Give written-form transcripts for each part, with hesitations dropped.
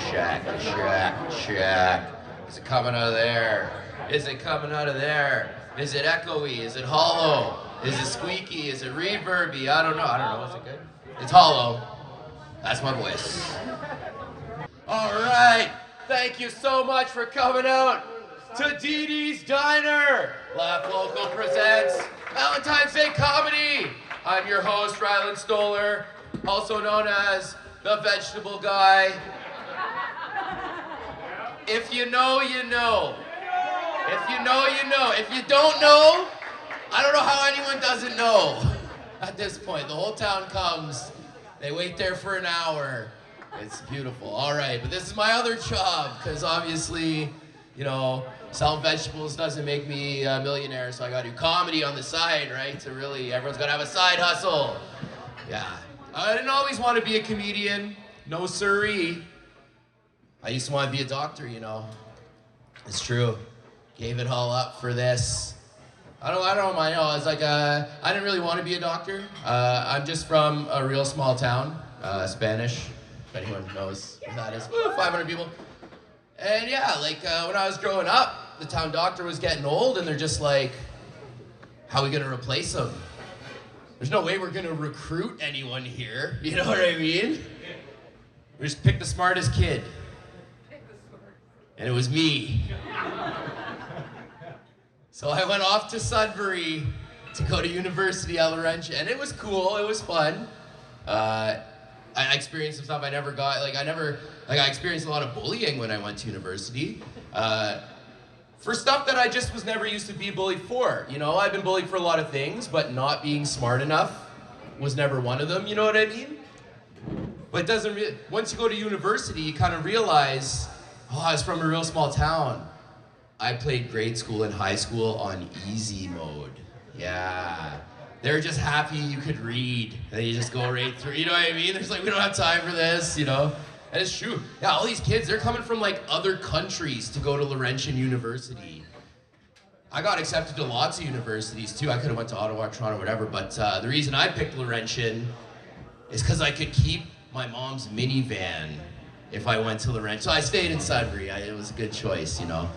Check, check, check. Is it coming out of there? Is it coming out of there? Is it echoey? Is it hollow? Is it squeaky? Is it reverby? I don't know. Is it good? It's hollow. That's my voice. All right. Thank you so much for coming out to DeeDee's Diner. Laugh Local presents Valentine's Day Comedy. I'm your host, Rylan Stoller, also known as the Vegetable Guy. If you know, you know. If you know, you know. If you don't know, I don't know how anyone doesn't know. At this point, the whole town comes. They wait there for an hour. It's beautiful. All right, but this is my other job, because obviously, you know, selling vegetables doesn't make me a millionaire, so I gotta do comedy on the side, right? To really, everyone's gotta have a side hustle. Yeah. I didn't always want to be a comedian. No siree. I used to want to be a doctor, you know. It's true. Gave it all up for this. I don't mind. No, it's like I didn't really want to be a doctor. I'm just from a real small town, Spanish. If anyone knows where that is, 500 people. And yeah, like when I was growing up, the town doctor was getting old, and they're just like, "How are we gonna replace him? There's no way we're gonna recruit anyone here." You know what I mean? We just picked the smartest kid, and it was me. So I went off to Sudbury to go to University at Laurentian, and it was cool. It was fun. I experienced some stuff I never got. I experienced a lot of bullying when I went to university. For stuff that I just was never used to be bullied for. You know, I've been bullied for a lot of things, but not being smart enough was never one of them. You know what I mean? But it doesn't really, once you go to university, you kind of realize, oh, I was from a real small town. I played grade school and high school on easy mode. Yeah. They're just happy you could read. And you just go right through, you know what I mean? There's like, we don't have time for this, you know? And it's true. Yeah, all these kids, they're coming from like other countries to go to Laurentian University. I got accepted to lots of universities too. I could have went to Ottawa, Toronto, whatever, but the reason I picked Laurentian is because I could keep my mom's minivan if I went to Laurentian. So I stayed in Sudbury. It was a good choice, you know?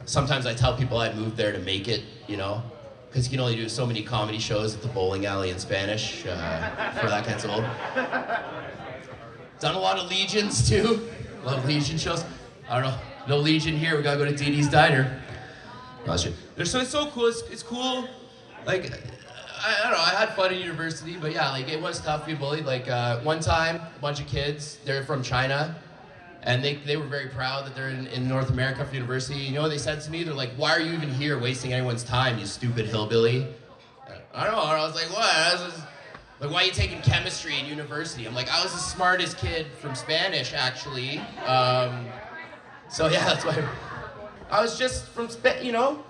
Sometimes I tell people I moved there to make it, you know? Because you can only do so many comedy shows at the bowling alley in Spanish before that gets old. Done a lot of Legions too. A lot of Legion shows. I don't know, no Legion here, we gotta go to DeeDee's Diner. No, it's so cool, it's cool. Like, I don't know, I had fun in university, but yeah, like it was tough to be bullied. Like one time, a bunch of kids, they're from China, and they were very proud that they're in North America for university. You know what they said to me? They're like, "Why are you even here wasting anyone's time, you stupid hillbilly?" I don't know, I was like, what? Like, why are you taking chemistry in university? I'm like, I was the smartest kid from Spanish, actually. So yeah, that's why. I was just from, you know?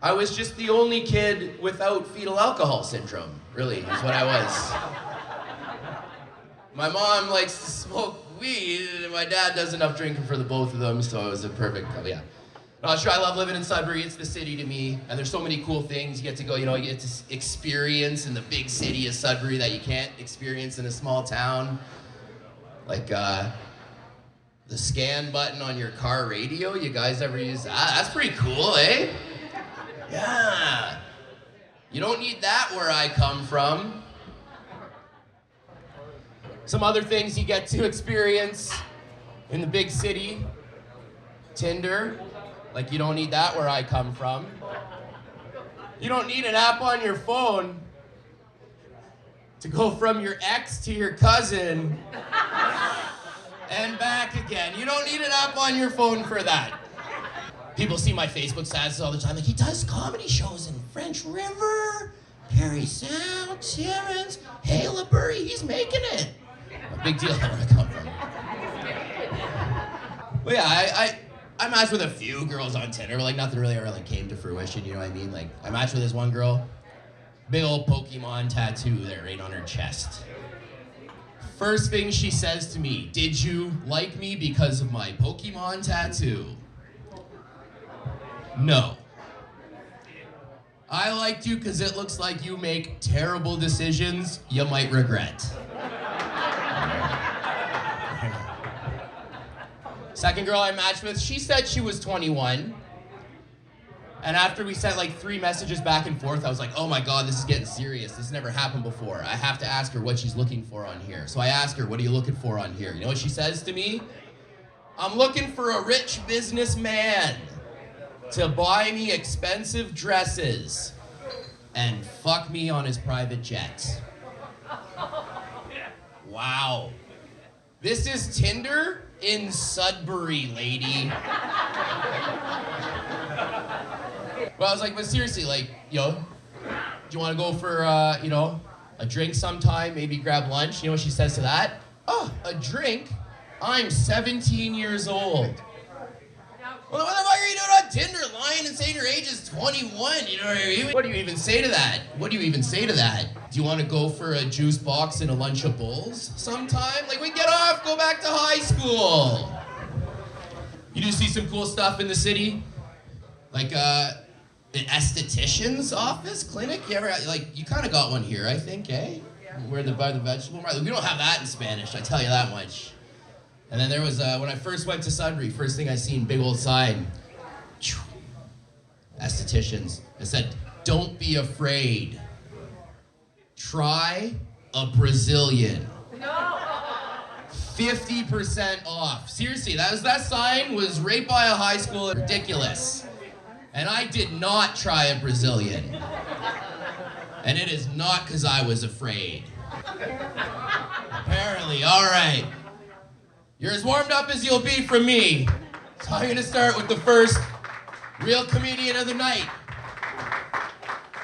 I was just the only kid without fetal alcohol syndrome, really, is what I was. My mom likes to smoke weed, and my dad does enough drinking for the both of them, so it was a perfect, yeah. No, sure, I love living in Sudbury. It's the city to me, and there's so many cool things you get to go, you know, you get to experience in the big city of Sudbury that you can't experience in a small town. Like, the scan button on your car radio, you guys ever use that? That's pretty cool, eh? Yeah. You don't need that where I come from. Some other things you get to experience in the big city. Tinder. Like, you don't need that where I come from. You don't need an app on your phone to go from your ex to your cousin and back again. You don't need an app on your phone for that. People see my Facebook statuses all the time, like, he does comedy shows in French River, Parry Sound, Timmins, Halebury, he's making it. A big deal where I come from. But yeah, I matched with a few girls on Tinder, but like nothing really ever like came to fruition, you know what I mean? Like, I matched with this one girl, big old Pokemon tattoo there right on her chest. First thing she says to me, "Did you like me because of my Pokemon tattoo?" No. "I liked you because it looks like you make terrible decisions you might regret." Second girl I matched with, she said she was 21. And after we sent like 3 messages back and forth, I was like, oh my God, this is getting serious. This never happened before. I have to ask her what she's looking for on here. So I asked her, what are you looking for on here? You know what she says to me? I'm looking for a rich businessman to buy me expensive dresses and fuck me on his private jet. Wow. This is Tinder in Sudbury, lady. Well, I was like, but seriously, like, you know, do you want to go for, you know, a drink sometime, maybe grab lunch? You know what she says to that? Oh, a drink? I'm 17 years old. Well, what the fuck are you doing on Tinder, lying and saying your age is 21? You know what I mean? What do you even say to that? What do you even say to that? Do you want to go for a juice box and a lunch of bowls sometime? Like, we get off, go back to high school. You do see some cool stuff in the city? Like, an esthetician's office, clinic? You ever, like, you kind of got one here, I think, eh? Where by the vegetable market. We don't have that in Spanish, I tell you that much. And then there was, when I first went to Sudbury, first thing I seen, big old sign. Estheticians. It said, don't be afraid. Try a Brazilian. 50% off. Seriously, that sign was right by a high school. Ridiculous. And I did not try a Brazilian. And it is not because I was afraid. Apparently, all right. You're as warmed up as you'll be from me. So I'm gonna start with the first real comedian of the night.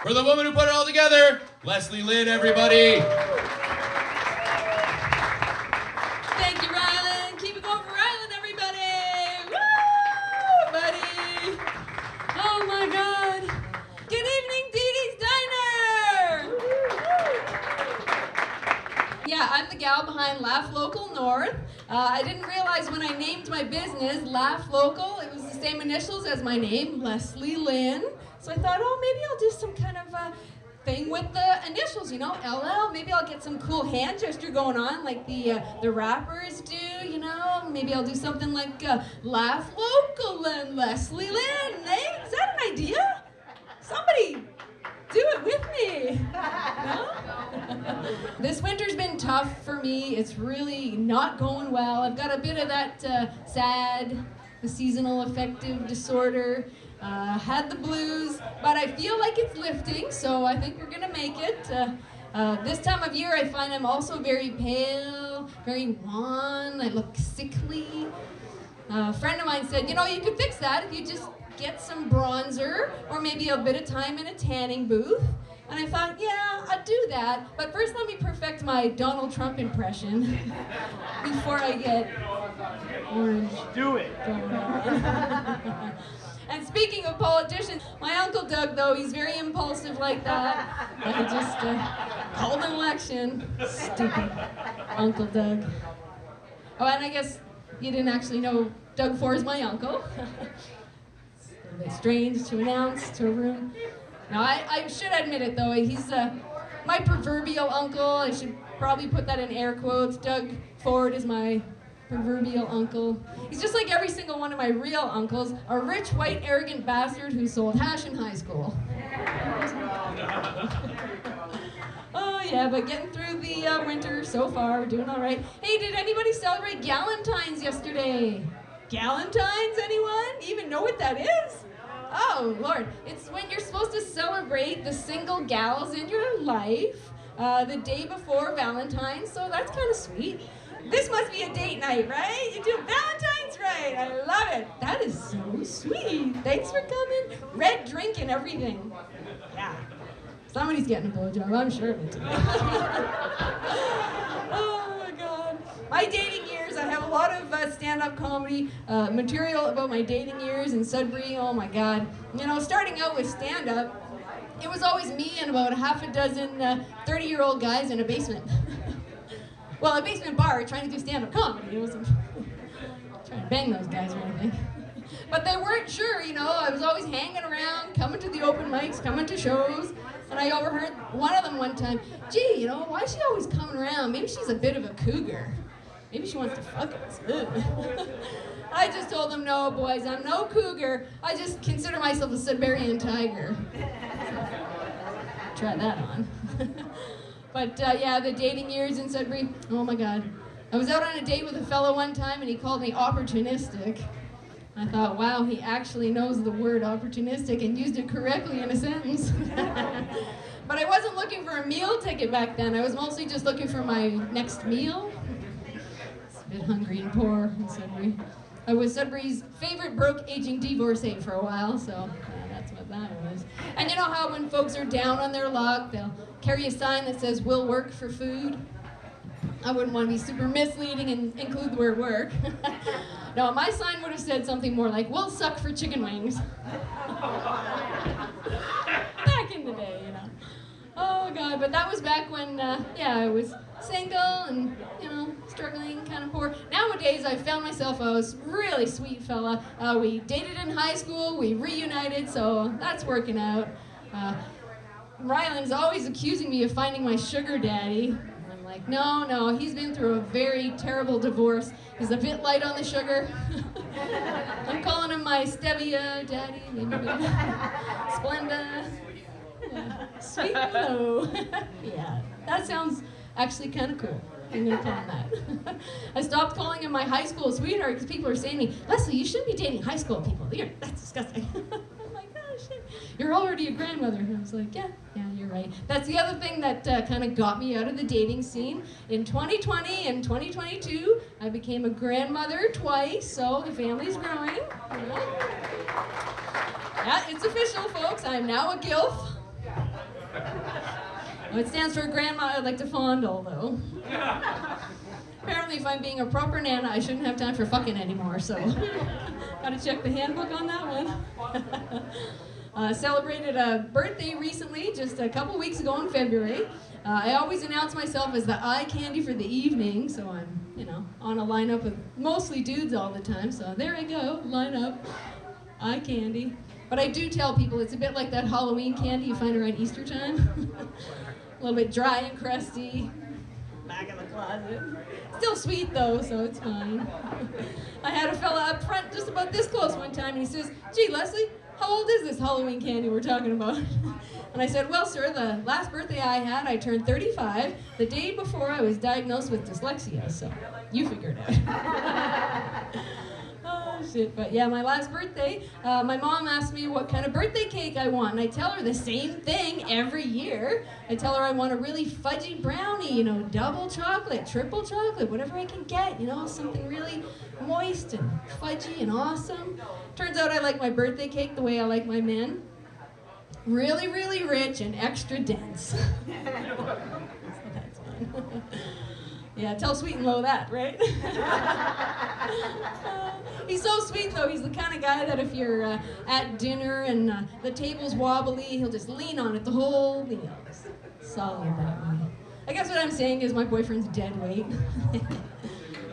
For the woman who put it all together, Leslie Lynn, everybody. Thank you, Rylan. Keep it going for Rylan, everybody. Woo, buddy. Oh my God. Good evening, DeeDee's Diner. Yeah, I'm the gal behind Laugh Local North. I didn't realize when I named my business Laugh Local, it was the same initials as my name, Leslie Lynn. So I thought, oh, maybe I'll do some kind of thing with the initials, you know, LL. Maybe I'll get some cool hand gesture going on like the rappers do, you know. Maybe I'll do something like Laugh Local and Leslie Lynn. Hey, is that an idea? Somebody do it with me. No? This winter's been tough for me. It's really not going well. I've got a bit of that SAD, the seasonal affective disorder. Had the blues, but I feel like it's lifting, so I think we're gonna make it. This time of year, I find I'm also very pale, very wan. I look sickly. A friend of mine said, you know, you could fix that if you just get some bronzer or maybe a bit of time in a tanning booth. And I thought, yeah, I'd do that, but first let me perfect my Donald Trump impression before I get orange. Do it. And speaking of politicians, my Uncle Doug, though, he's very impulsive like that. I just called an election. Stupid Uncle Doug. Oh, and I guess you didn't actually know Doug Ford is my uncle. It's a little bit strange to announce to a room. Now, I should admit it, though. He's my proverbial uncle. I should probably put that in air quotes. Doug Ford is my proverbial uncle. He's just like every single one of my real uncles, a rich, white, arrogant bastard who sold hash in high school. Oh yeah, but getting through the winter so far, we're doing all right. Hey, did anybody celebrate Galentine's yesterday? Galentine's, anyone? Even know what that is? Oh, Lord. It's when you're supposed to celebrate the single gals in your life the day before Valentine's, so that's kind of sweet. This must be a date night, right? You do Valentine's right. I love it. That is so sweet. Thanks for coming. Red drink and everything. Yeah. Somebody's getting a blowjob, I'm sure of it. Oh my God. My dating years, I have a lot of stand-up comedy material about my dating years in Sudbury. Oh my God. You know, starting out with stand-up, it was always me and about half a dozen 30-year-old guys in a basement. Well, a basement bar trying to do stand-up comedy. It wasn't trying to bang those guys or anything. But they weren't sure, you know. I was always hanging around, coming to the open mics, coming to shows. And I overheard one of them one time, gee, you know, why is she always coming around? Maybe she's a bit of a cougar. Maybe she wants to fuck us. I just told them, no, boys, I'm no cougar. I just consider myself a Siberian tiger. Try that on. But yeah, the dating years in Sudbury, oh my God. I was out on a date with a fellow one time and he called me opportunistic. I thought, wow, he actually knows the word opportunistic and used it correctly in a sentence. But I wasn't looking for a meal ticket back then. I was mostly just looking for my next meal. It's a bit hungry and poor in Sudbury. I was Sudbury's favorite broke aging divorcee for a while, so yeah, that's what that was. And you know how when folks are down on their luck, they'll carry a sign that says, "We'll work for food"? I wouldn't want to be super misleading and include the word work. No, my sign would have said something more like, "We'll suck for chicken wings." Back in the day, you know. Oh God, but that was back when, yeah, I was single and, you know, struggling, kind of poor. Nowadays, I found myself a really sweet fella. We dated in high school, we reunited, so that's working out. Ryland's always accusing me of finding my sugar daddy. I'm like, no, he's been through a very terrible divorce. He's a bit light on the sugar. I'm calling him my stevia daddy, maybe Splenda. Yeah. Sweet and low. Yeah, that sounds actually kind of cool. I'm gonna call him that. I stopped calling him my high school sweetheart because people are saying to me, "Leslie, you shouldn't be dating high school people. That's disgusting." I'm like, oh shit, you're already a grandmother. And I was like, yeah, you're right. That's the other thing that kind of got me out of the dating scene. In 2020 and 2022, I became a grandmother twice, so the family's growing. Yeah, it's official, folks. I'm now a GILF. Well, it stands for Grandma I'd like to fondle, though. Apparently, if I'm being a proper nana, I shouldn't have time for fucking anymore, so gotta check the handbook on that one. Celebrated a birthday recently, just a couple weeks ago in February. I always announce myself as the eye candy for the evening, so I'm, you know, on a lineup with mostly dudes all the time, so there I go, line up, eye candy. But I do tell people it's a bit like that Halloween candy you find around Easter time. A little bit dry and crusty, back in the closet. Still sweet though, so it's fine. I had a fella up front just about this close one time and he says, "Gee, Leslie, how old is this Halloween candy we're talking about?" And I said, "Well, sir, the last birthday I had, I turned 35. The day before I was diagnosed with dyslexia, so you figure it out." Oh, shit. But yeah, my last birthday, my mom asked me what kind of birthday cake I want, and I tell her the same thing every year. I tell her I want a really fudgy brownie, you know, double chocolate, triple chocolate, whatever I can get, you know, something really moist and fudgy and awesome. Turns out I like my birthday cake the way I like my men. Really, really rich and extra dense. So that's fun. Yeah, tell Sweet and Low that, right? He's so sweet, though. He's the kind of guy that if you're at dinner and the table's wobbly, he'll just lean on it the whole meal. Solid that way. I guess what I'm saying is my boyfriend's dead weight.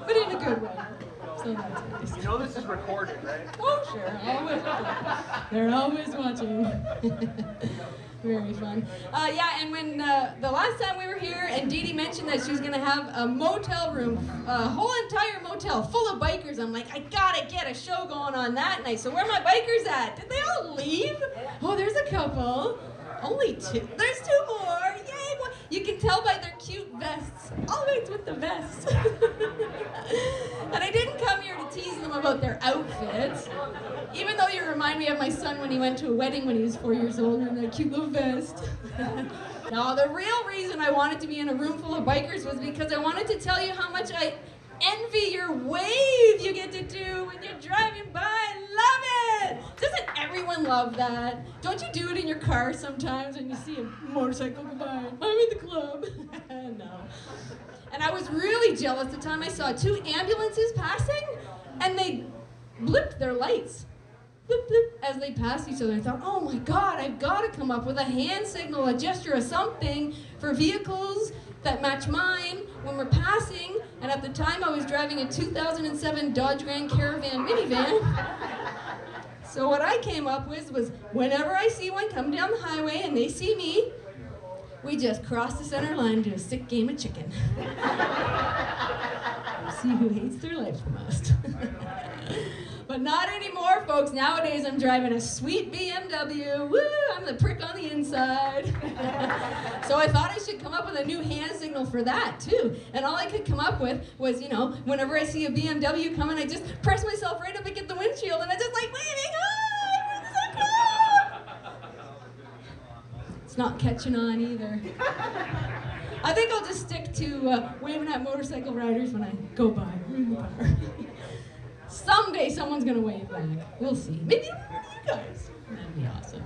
But in a good way. So that's nice. You know this is recorded, right? Oh, sure. Always. They're always watching. Very fun. Yeah, and when the last time we were here, and DeeDee mentioned that she was going to have a motel room, a whole entire motel full of bikers, I'm like, I gotta get a show going on that night. So where are my bikers at? Did they all leave? Oh, there's a couple. Only two. There's two more. Yay! Well, you can tell by their cute vests. Always with the vests. And I didn't come here to tease them about their outfits. Even though you remind me of my son when he went to a wedding when he was 4 years old in that cute little vest. No, the real reason I wanted to be in a room full of bikers was because I wanted to tell you how much I envy your wave you get to do when you're driving by. I love it! Doesn't everyone love that? Don't you do it in your car sometimes when you see a motorcycle go by? I'm in the club. No. And I was really jealous the time I saw two ambulances passing and they blipped their lights. Blip, blip, as they passed each other. I thought, oh my God, I've got to come up with a hand signal, a gesture, or something for vehicles that match mine when we're passing. And at the time, I was driving a 2007 Dodge Grand Caravan minivan. So what I came up with was, whenever I see one come down the highway and they see me, we just cross the center line and do a sick game of chicken. see who hates their life the most. But not anymore, folks. Nowadays, I'm driving a sweet BMW. Woo! I'm the prick on the inside. So I thought I should come up with a new hand signal for that, too. And all I could come up with was, you know, whenever I see a BMW coming, I just press myself right up against the windshield, and I just like waving. Ah, it's not catching on either. I think I'll just stick to waving at motorcycle riders when I go by. Someday someone's gonna wave back. We'll see. Maybe one of you guys. That'd be awesome.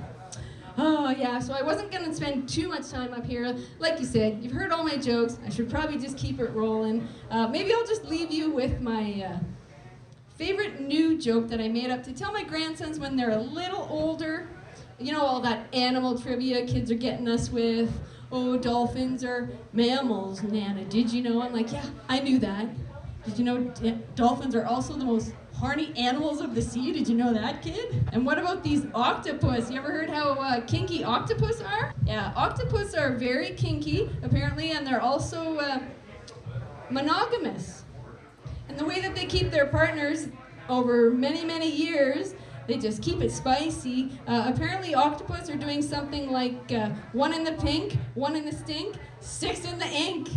Oh yeah, so I wasn't gonna spend too much time up here. Like you said, you've heard all my jokes. I should probably just keep it rolling. Maybe I'll just leave you with my favorite new joke that I made up to tell my grandsons when they're a little older. You know, all that animal trivia kids are getting us with. Oh, dolphins are mammals, Nana. Did you know? I'm like, yeah, I knew that. Did you know dolphins are also the most horny animals of the sea? Did you know that, kid? And what about these octopus? You ever heard how kinky octopus are? Yeah, octopus are very kinky, apparently, and they're also monogamous. And the way that they keep their partners over many, many years, they just keep it spicy. Apparently, octopus are doing something like 1 in the pink, 1 in the stink, 6 in the ink.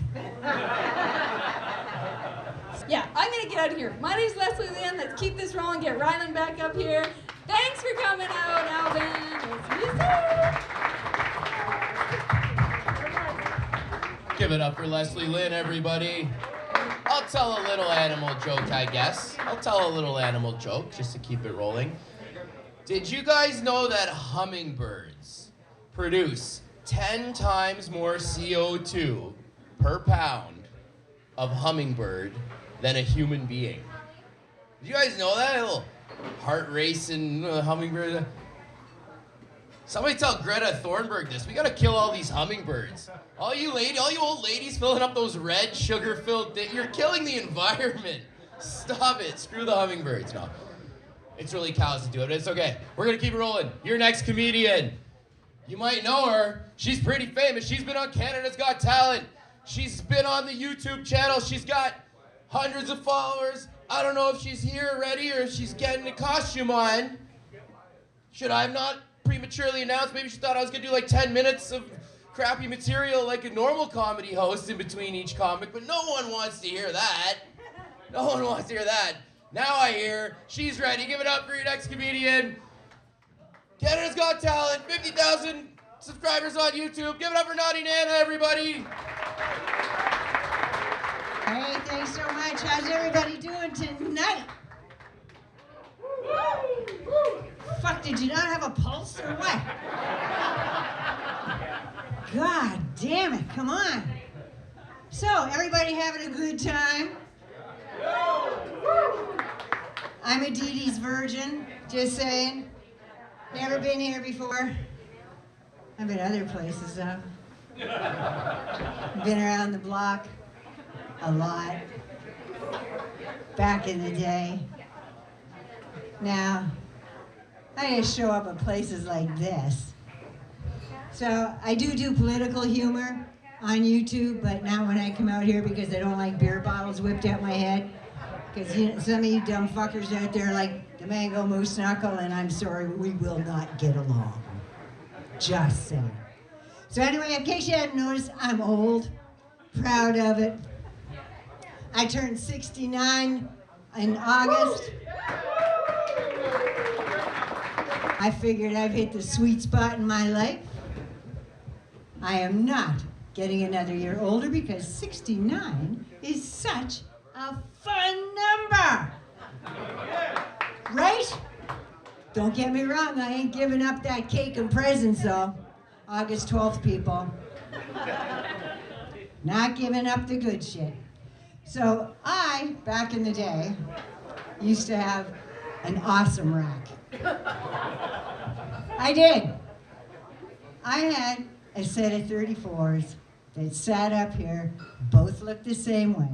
Yeah, I'm gonna get out of here. My name's Leslie Lynn. Let's keep this rolling. Get Rylan back up here. Thanks for coming out, Alvin. Give it up for Leslie Lynn, everybody. I'll tell a little animal joke, I guess. I'll tell a little animal joke just to keep it rolling. Did you guys know that hummingbirds produce 10 times more CO2 per pound of hummingbird than a human being? Did you guys know that? A little heart racing hummingbird. Somebody tell Greta Thunberg this. We gotta kill all these hummingbirds. All you old ladies filling up those red sugar-filled things. You're killing the environment. Stop it. Screw the hummingbirds. No. It's really cows to do it, but it's okay. We're gonna keep it rolling. Your next comedian. You might know her. She's pretty famous. She's been on Canada's Got Talent. She's been on the YouTube channel. She's got hundreds of followers. I don't know if she's here already or if she's getting a costume on. Should I have not prematurely announced? Maybe she thought I was gonna do like 10 minutes of crappy material like a normal comedy host in between each comic, but no one wants to hear that. No one wants to hear that. Now I hear she's ready. Give it up for your next comedian. Canada's Got Talent, 50,000 subscribers on YouTube. Give it up for Naughty Nana, everybody. Hey, thanks so much. How's everybody doing tonight? Fuck, did you not have a pulse or what? God damn it, come on. So, everybody having a good time? I'm a DeeDee's virgin, just saying. Never been here before. I've been other places though. Been around the block a lot. Back in the day. Now, I just show up at places like this. So I do political humor on YouTube, but not when I come out here because I don't like beer bottles whipped at my head. Because you know, some of you dumb fuckers out there like the mango moose knuckle, and I'm sorry, we will not get along. Just saying. So anyway, in case you hadn't noticed, I'm old, proud of it. I turned 69 in August. I figured I've hit the sweet spot in my life. I am not getting another year older because 69 is such a fun number. Right? Don't get me wrong, I ain't giving up that cake and presents though. August 12th, people. Not giving up the good shit. So I, back in the day, used to have an awesome rack. I did. I had a set of 34s that sat up here, both looked the same way.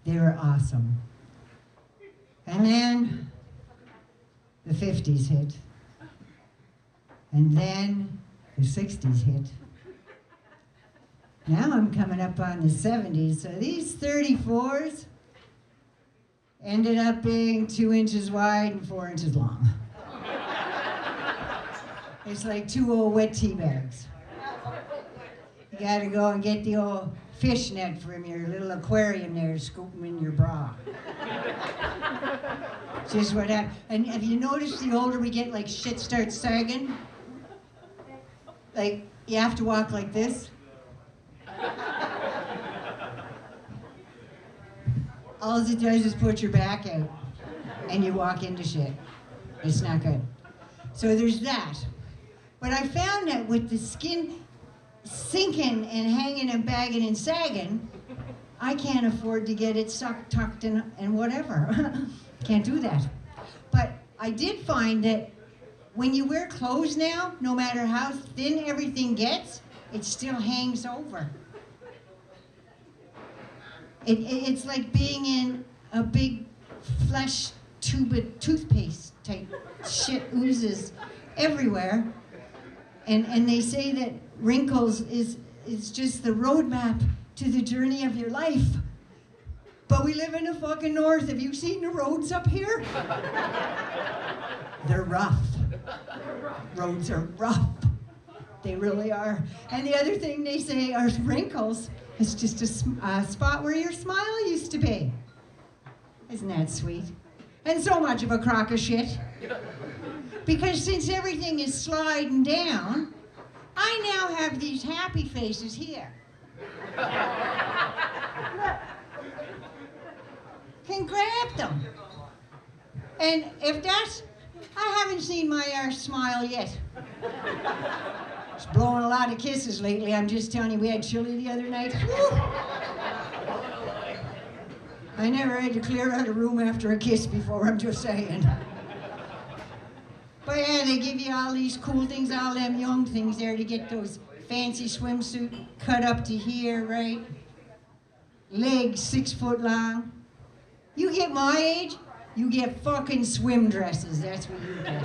They were awesome. And then the 50s hit. And then the 60s hit. Now I'm coming up on the 70s, so these 34s ended up being 2 inches wide and 4 inches long. It's like 2 old wet tea bags. You gotta go and get the old fish net from your little aquarium there, scoop them in your bra. Just what happened. And have you noticed the older we get, like shit starts sagging? Like, you have to walk like this. All it does is put your back out and you walk into shit. It's not good. So there's that. But I found that with the skin sinking and hanging and bagging and sagging, I can't afford to get it sucked, tucked, and whatever. Can't do that. But I did find that when you wear clothes now, no matter how thin everything gets, it still hangs over. It's like being in a big flesh tube of toothpaste type shit oozes everywhere. And they say that wrinkles is just the roadmap to the journey of your life. But we live in the fucking north. Have you seen the roads up here? They're rough. Roads are rough. They really are. And the other thing they say are wrinkles. It's just a spot where your smile used to be. Isn't that sweet? And so much of a crock of shit. Because since everything is sliding down, I now have these happy faces here. Can grab them. And if that's, I haven't seen my arse smile yet. It's blowing a lot of kisses lately. I'm just telling you, we had chili the other night. Woo. I never had to clear out a room after a kiss before, I'm just saying. But yeah, they give you all these cool things, all them young things there to get those fancy swimsuit cut up to here, right? Legs 6 foot long. You get my age, you get fucking swim dresses. That's what you get.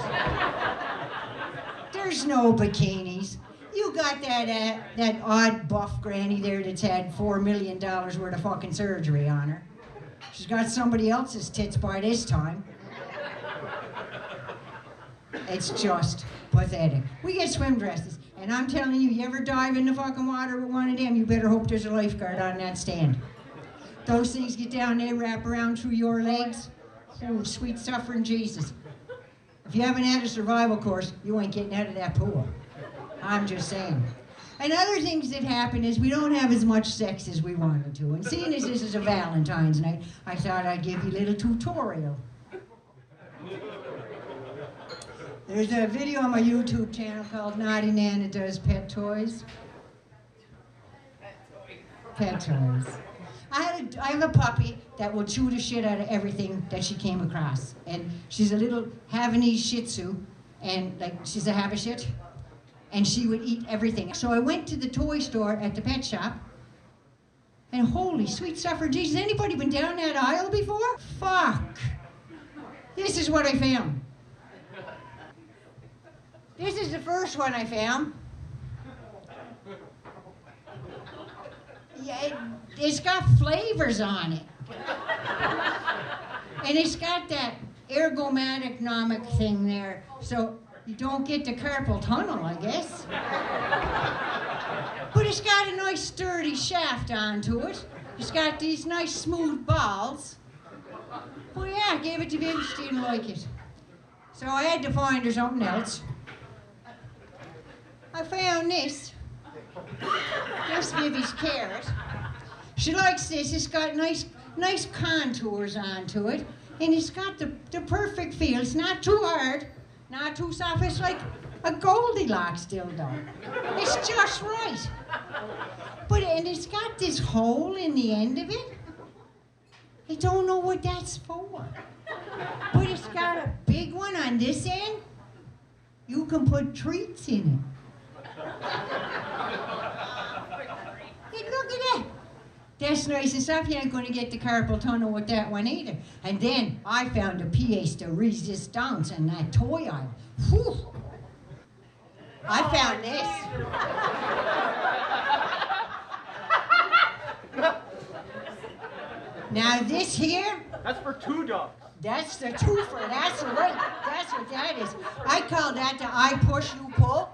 There's no bikinis. You got that odd buff granny there that's had $4 million worth of fucking surgery on her. She's got somebody else's tits by this time. It's just pathetic. We get swim dresses, and I'm telling you, you ever dive in the fucking water with one of them, you better hope there's a lifeguard on that stand. Those things get down there, wrap around through your legs. Oh, sweet suffering Jesus. If you haven't had a survival course, you ain't getting out of that pool. I'm just saying. And other things that happen is we don't have as much sex as we wanted to. And seeing as this is a Valentine's night, I thought I'd give you a little tutorial. There's a video on my YouTube channel called Naughty Nana Does Pet Toys. Pet toys. I have a puppy that will chew the shit out of everything that she came across. And she's a little Havanese Shih Tzu, and like she's a Havashit, and she would eat everything. So I went to the toy store at the pet shop, and holy sweet suffering Jesus, anybody been down that aisle before? Fuck. This is what I found. This is the first one I found. Yeah, it's got flavors on it. And it's got that ergonomic thing there, so you don't get the carpal tunnel, I guess. But it's got a nice sturdy shaft onto it. It's got these nice smooth balls. Well, yeah, I gave it to Vivi, she didn't like it. So I had to find her something else. I found this. This Vivi's carrot. She likes this. It's got nice contours onto it, and it's got the perfect feel. It's not too hard, not too soft. It's like a Goldilocks dildo. It's just right. And it's got this hole in the end of it. I don't know what that's for, but it's got a big one on this end. You can put treats in it. Hey, look at that. That's nice and soft. You ain't going to get the carpal tunnel with that one either. And then I found a pièce de résistance in that toy aisle. Whew. I found this. Now this here, That's for 2 dogs. that's the twofer. That's right. That's what that is. I call that the I push, you pull.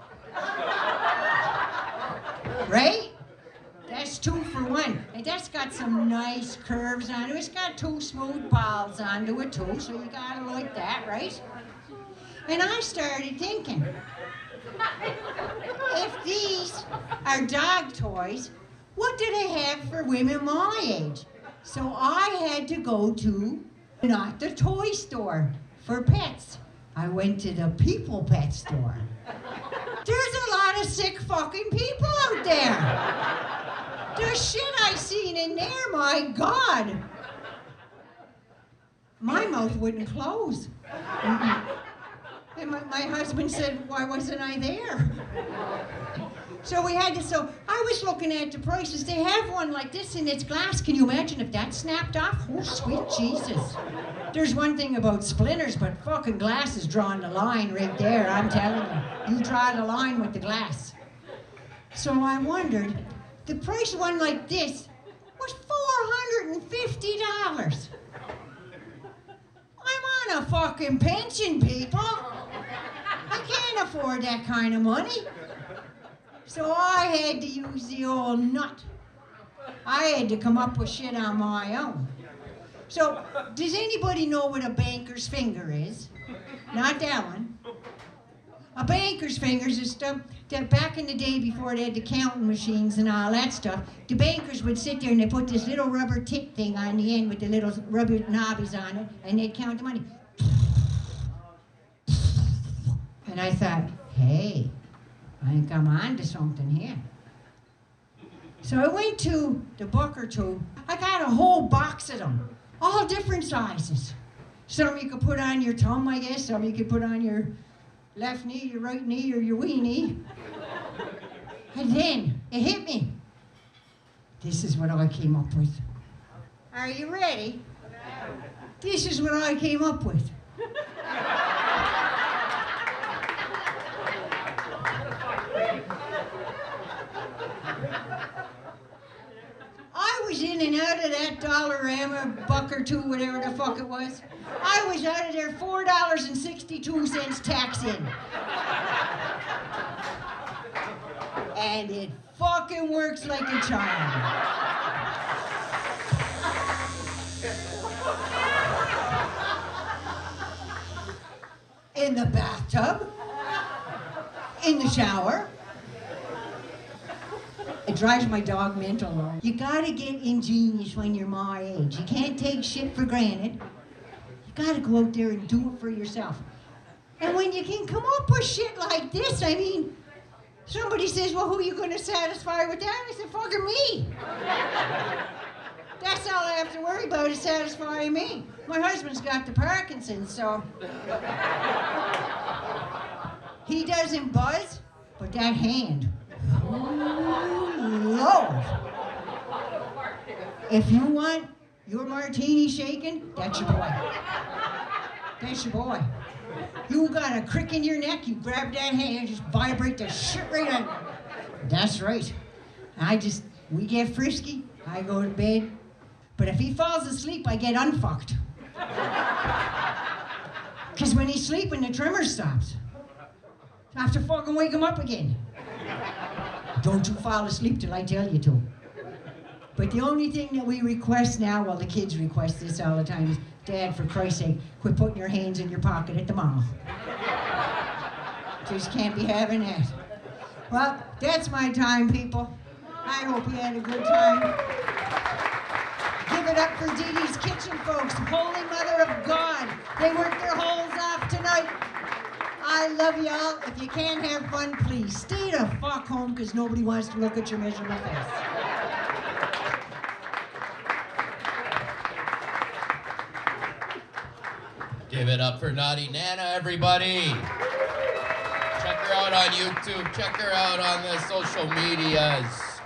Right? That's 2 for 1. And that's got some nice curves on it. It's got 2 smooth balls onto it too, so you gotta like that, right? And I started thinking, if these are dog toys, what do they have for women my age? So I had to go to not the toy store for pets. I went to the people pet store. There's a lot of sick fucking people out there. The shit I seen in there, my God. My mouth wouldn't close. And my husband said, why wasn't I there? So I was looking at the prices. They have one like this and it's glass. Can you imagine if that snapped off? Oh, sweet Jesus. There's one thing about splinters, but fucking glass is drawing the line right there, I'm telling you. You draw the line with the glass. So I wondered, the price of one like this was $450. I'm on a fucking pension, people. I can't afford that kind of money. So I had to use the old nut. I had to come up with shit on my own. So, does anybody know what a banker's finger is? Not that one. A banker's fingers is stuff that back in the day before they had the counting machines and all that stuff, the bankers would sit there and they put this little rubber tip thing on the end with the little rubber knobbies on it, and they'd count the money. And I thought, hey, I think I'm on to something here. So I went to the book or two. I got a whole box of them, all different sizes. Some you could put on your thumb, I guess. Some you could put on your left knee, your right knee, or your wee knee. And then it hit me. This is what I came up with. Are you ready? This is what I came up with. I was in and out of that Dollarama, buck or two, whatever the fuck it was. I was out of there $4.62 tax in. And it fucking works like a charm. In the bathtub, in the shower. It drives my dog mental, though. You gotta get ingenious when you're my age. You can't take shit for granted. You gotta go out there and do it for yourself. And when you can come up with shit like this, I mean, somebody says, well, who are you gonna satisfy with that? I said, fucking me. That's all I have to worry about is satisfying me. My husband's got the Parkinson's, so he doesn't buzz, but that hand. Lord. If you want your martini shaken, that's your boy. That's your boy. You got a crick in your neck, you grab that hand and just vibrate the shit right on. That's right. We get frisky, I go to bed. But if he falls asleep, I get unfucked. Because when he's sleeping, the tremor stops. I have to fucking wake him up again. Don't you fall asleep till I tell you to. But the only thing that we request now, well, the kids request this all the time, is, Dad, for Christ's sake, quit putting your hands in your pocket at the mall. Just can't be having that. Well, that's my time, people. I hope you had a good time. Give it up for DeeDee's Kitchen, folks. Holy Mother of God. They worked their holes off tonight. I love y'all. If you can't have fun, please stay the fuck home because nobody wants to look at your miserable face. Give it up for Naughty Nana, everybody. Check her out on YouTube. Check her out on the social medias.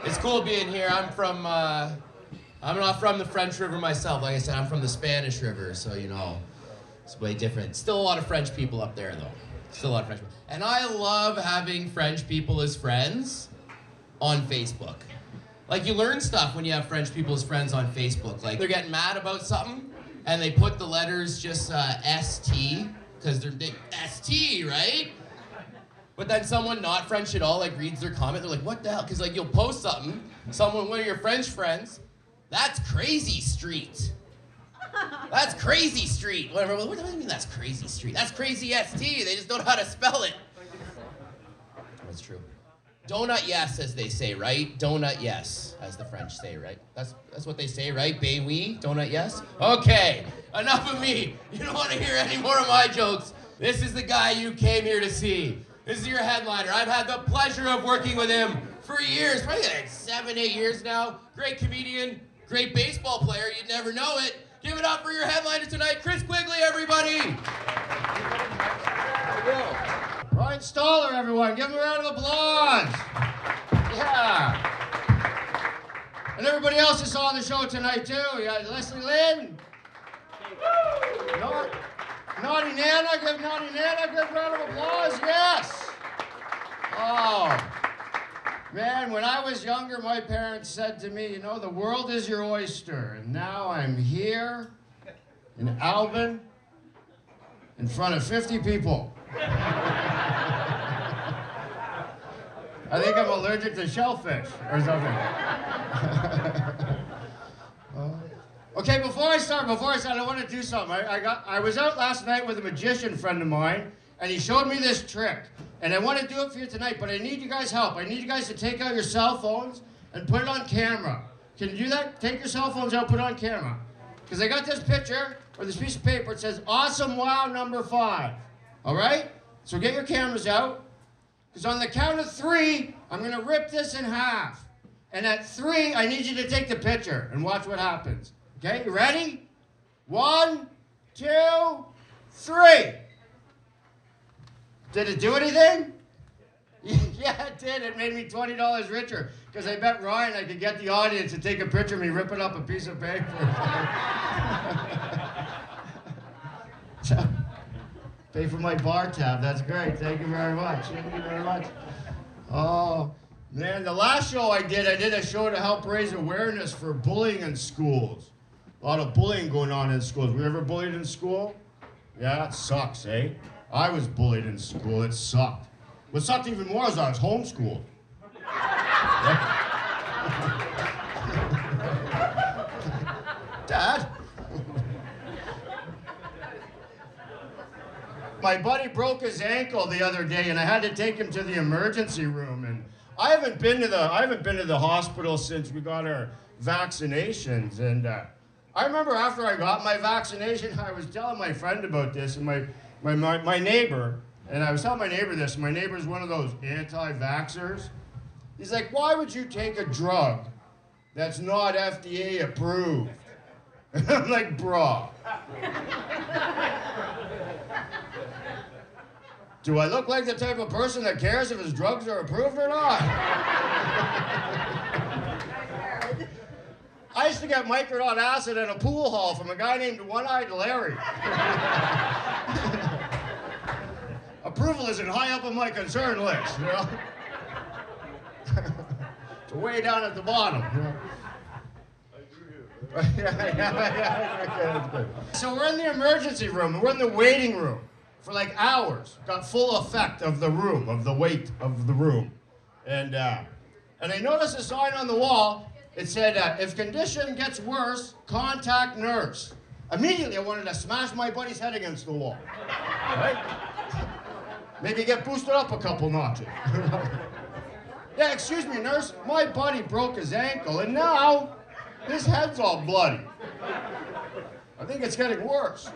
It's cool being here. I'm not from the French River myself. Like I said, I'm from the Spanish River, so you know, it's way different. Still a lot of French people up there, though. Still a lot of French people. And I love having French people as friends on Facebook. Like, you learn stuff when you have French people as friends on Facebook. Like, they're getting mad about something, and they put the letters just ST, because they're big ST, right? But then someone not French at all, like, reads their comment, they're like, what the hell? Because, like, you'll post something, one of your French friends, that's crazy street. That's crazy street. Whatever. What do you mean that's crazy street? That's crazy ST. They just don't know how to spell it. That's true. Donut yes, as they say, right? Donut yes, as the French say, right? That's what they say, right? Bay oui, donut yes? Okay, enough of me. You don't want to hear any more of my jokes. This is the guy you came here to see. This is your headliner. I've had the pleasure of working with him for years, probably like 7, 8 years now. Great comedian, great baseball player, you'd never know it. Give it up for your headliner tonight, Chris Quigley, everybody. Ryan Stoller, everyone. Give him a round of applause. Yeah. And everybody else is on the show tonight, too. You got Leslie Lynn. Naughty Nana. Give Naughty Nana a good round of applause. Yes. Oh. Man, when I was younger, my parents said to me, you know, the world is your oyster. And now I'm here in Albin in front of 50 people. I think I'm allergic to shellfish or something. Okay, before I start, I want to do something. I was out last night with a magician friend of mine, and he showed me this trick. And I want to do it for you tonight, but I need you guys' help. I need you guys to take out your cell phones and put it on camera. Can you do that? Take your cell phones out, put it on camera. Because I got this picture, or this piece of paper, it says, Awesome Wow number 5. All right? So get your cameras out. Because on the count of 3, I'm going to rip this in half. And at 3, I need you to take the picture and watch what happens. Okay, you ready? 1, 2, 3. Did it do anything? Yeah, it did. It made me $20 richer. Because I bet Ryan I could get the audience to take a picture of me ripping up a piece of paper. So, pay for my bar tab. That's great. Thank you very much. Thank you very much. Oh, man, the last show I did a show to help raise awareness for bullying in schools. A lot of bullying going on in schools. Were you ever bullied in school? Yeah, it sucks, eh? I was bullied in school. It sucked. What sucked even more is I was homeschooled. Dad? My buddy broke his ankle the other day, and I had to take him to the emergency room. And I haven't been to the hospital since we got our vaccinations. And I remember after I got my vaccination, I was telling my friend about this, and my neighbor, and I was telling my neighbor this. My neighbor's one of those anti-vaxxers. He's like, why would you take a drug that's not FDA approved? And I'm like, bro. Do I look like the type of person that cares if his drugs are approved or not? I used to get microdot acid in a pool hall from a guy named One-Eyed Larry. Approval isn't high up on my concern list, you know? It's way down at the bottom, you know? So we're in the emergency room, we're in the waiting room for like hours. Got full effect of the room, of the weight of the room. And I noticed a sign on the wall. It said, if condition gets worse, contact nurse. Immediately I wanted to smash my buddy's head against the wall. Right? Maybe get boosted up a couple notches. Yeah, excuse me, nurse. My buddy broke his ankle, and now his head's all bloody. I think it's getting worse.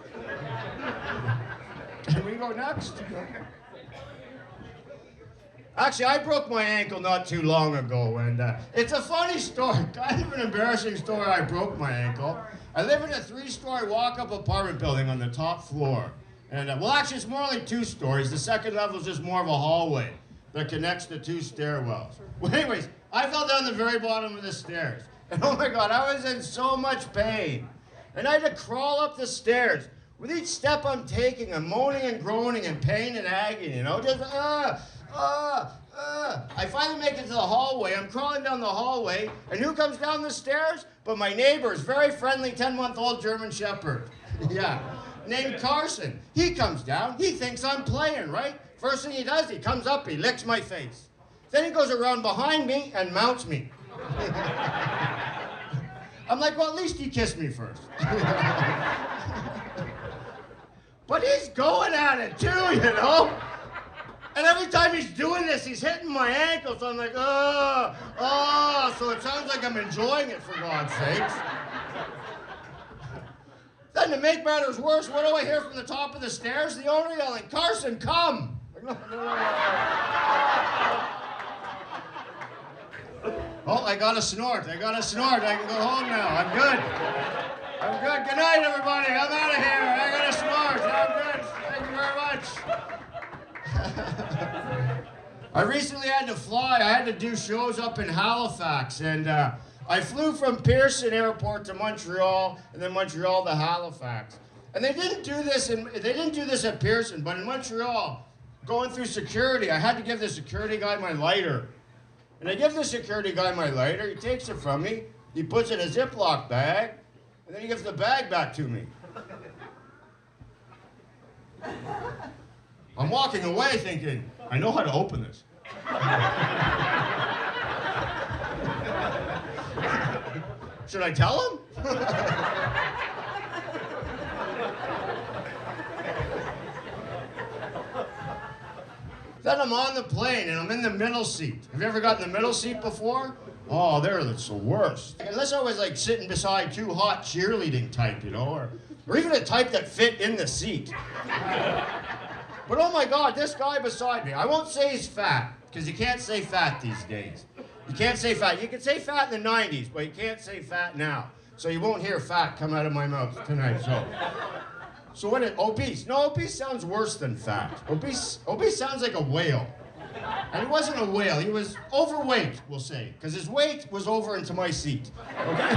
Can we go next? Actually, I broke my ankle not too long ago, and it's a funny story, kind of an embarrassing story. I broke my ankle. I live in a 3-story walk-up apartment building on the top floor. And, well, actually, it's more like 2 stories. The second level is just more of a hallway that connects the 2 stairwells. Well, anyways, I fell down the very bottom of the stairs. And, oh, my God, I was in so much pain. And I had to crawl up the stairs. With each step I'm taking, I'm moaning and groaning in pain and agony, you know, just, I finally make it to the hallway. I'm crawling down the hallway, and who comes down the stairs? But my neighbor's very friendly 10-month-old German Shepherd. Yeah, named Carson. He comes down. He thinks I'm playing, right? First thing he does, he comes up, he licks my face. Then he goes around behind me and mounts me. I'm like, well, at least he kissed me first. But he's going at it too, you know? And every time he's doing this, he's hitting my ankle, so I'm like, so it sounds like I'm enjoying it, for God's sakes. Then to make matters worse, what do I hear from the top of the stairs? The owner yelling, Carson, come! Like, no. Oh, I got a snort. I can go home now. I'm good. Good night, everybody. I'm out of here. I got a snort. I'm good. Thank you very much. I recently had to fly. I had to do shows up in Halifax, and I flew from Pearson Airport to Montreal, and then Montreal to Halifax. And they didn't do this at Pearson, but in Montreal, going through security, I had to give the security guy my lighter. And I give the security guy my lighter. He takes it from me. He puts it in a Ziploc bag, and then he gives the bag back to me. I'm walking away thinking, I know how to open this. Should I tell him? Then I'm on the plane and I'm in the middle seat. Have you ever gotten the middle seat before? Oh, that's the worst. Unless I was like sitting beside two hot cheerleading type, you know, or even a type that fit in the seat. But oh my God, this guy beside me, I won't say he's fat, because you can't say fat these days. You can't say fat. You can say fat in the 90s, but you can't say fat now. So you won't hear fat come out of my mouth tonight, So what is obese? No, obese sounds worse than fat. Obese sounds like a whale. And he wasn't a whale, he was overweight, we'll say, because his weight was over into my seat. Okay?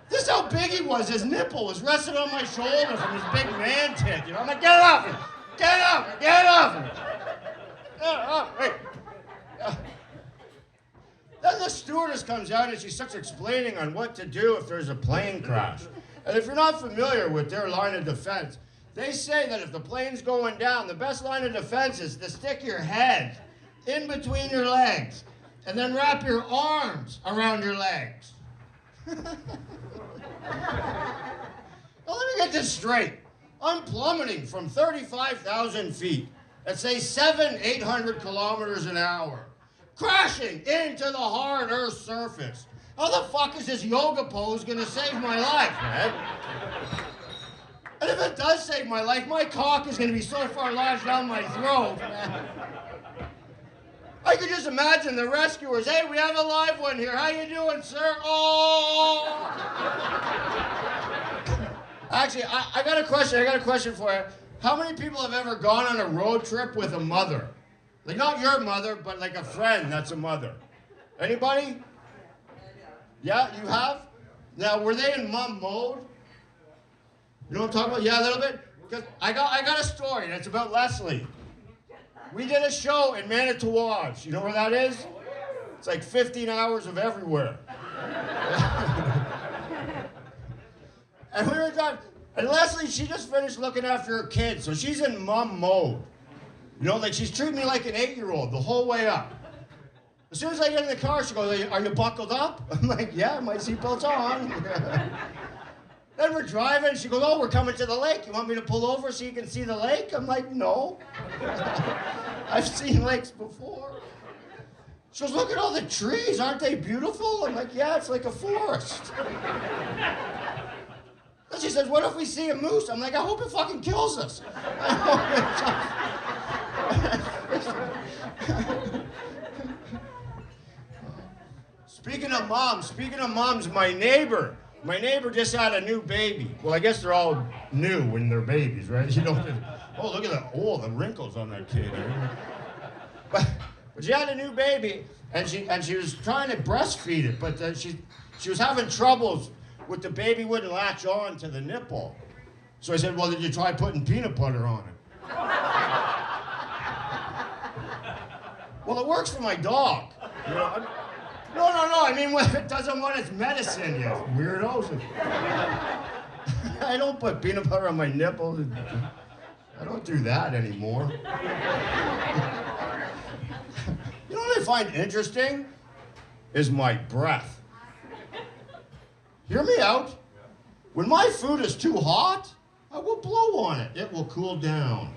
This is how big he was. His nipple was resting on my shoulder from his big man tit. You know, I'm like, get up! Hey. Then the stewardess comes out and she starts explaining on what to do if there's a plane crash. And if you're not familiar with their line of defense, they say that if the plane's going down, the best line of defense is to stick your head in between your legs and then wrap your arms around your legs. Now let me get this straight. I'm plummeting from 35,000 feet at say 800 kilometers an hour, crashing into the hard Earth's surface. How the fuck is this yoga pose gonna save my life, man? And if it does save my life, my cock is gonna be so far lodged down my throat, man. I could just imagine the rescuers. Hey, we have a live one here. How you doing, sir? Oh! Actually, I got a question for you. How many people have ever gone on a road trip with a mother? Like, not your mother, but like a friend that's a mother. Anybody? Yeah, you have? Now, were they in mom mode? You know what I'm talking about? Yeah, a little bit? Because I got a story that's about Leslie. We did a show in Manitowoc. You know where that is? It's like 15 hours of everywhere. And we were done. And Leslie, she just finished looking after her kids, so she's in mom mode. You know, like she's treating me like an 8-year-old the whole way up. As soon as I get in the car, she goes, are you buckled up? I'm like, yeah, my seatbelt's on. Then we're driving, she goes, oh, we're coming to the lake. You want me to pull over so you can see the lake? I'm like, no. I've seen lakes before. She goes, look at all the trees, aren't they beautiful? I'm like, yeah, it's like a forest. And she says, what if we see a moose? I'm like, I hope it fucking kills us. Speaking of moms, my neighbor just had a new baby. Well, I guess they're all new when they're babies, right? You don't just, oh, look at the wrinkles on that kid. But she had a new baby, and she was trying to breastfeed it, but she was having troubles with the baby wouldn't latch on to the nipple. So I said, well, did you try putting peanut butter on it? Well, it works for my dog. You know, no. I mean, when it doesn't want its medicine, you weirdos. I don't put peanut butter on my nipples. I don't do that anymore. You know what I find interesting? Is my breath. Hear me out. When my food is too hot, I will blow on it. It will cool down.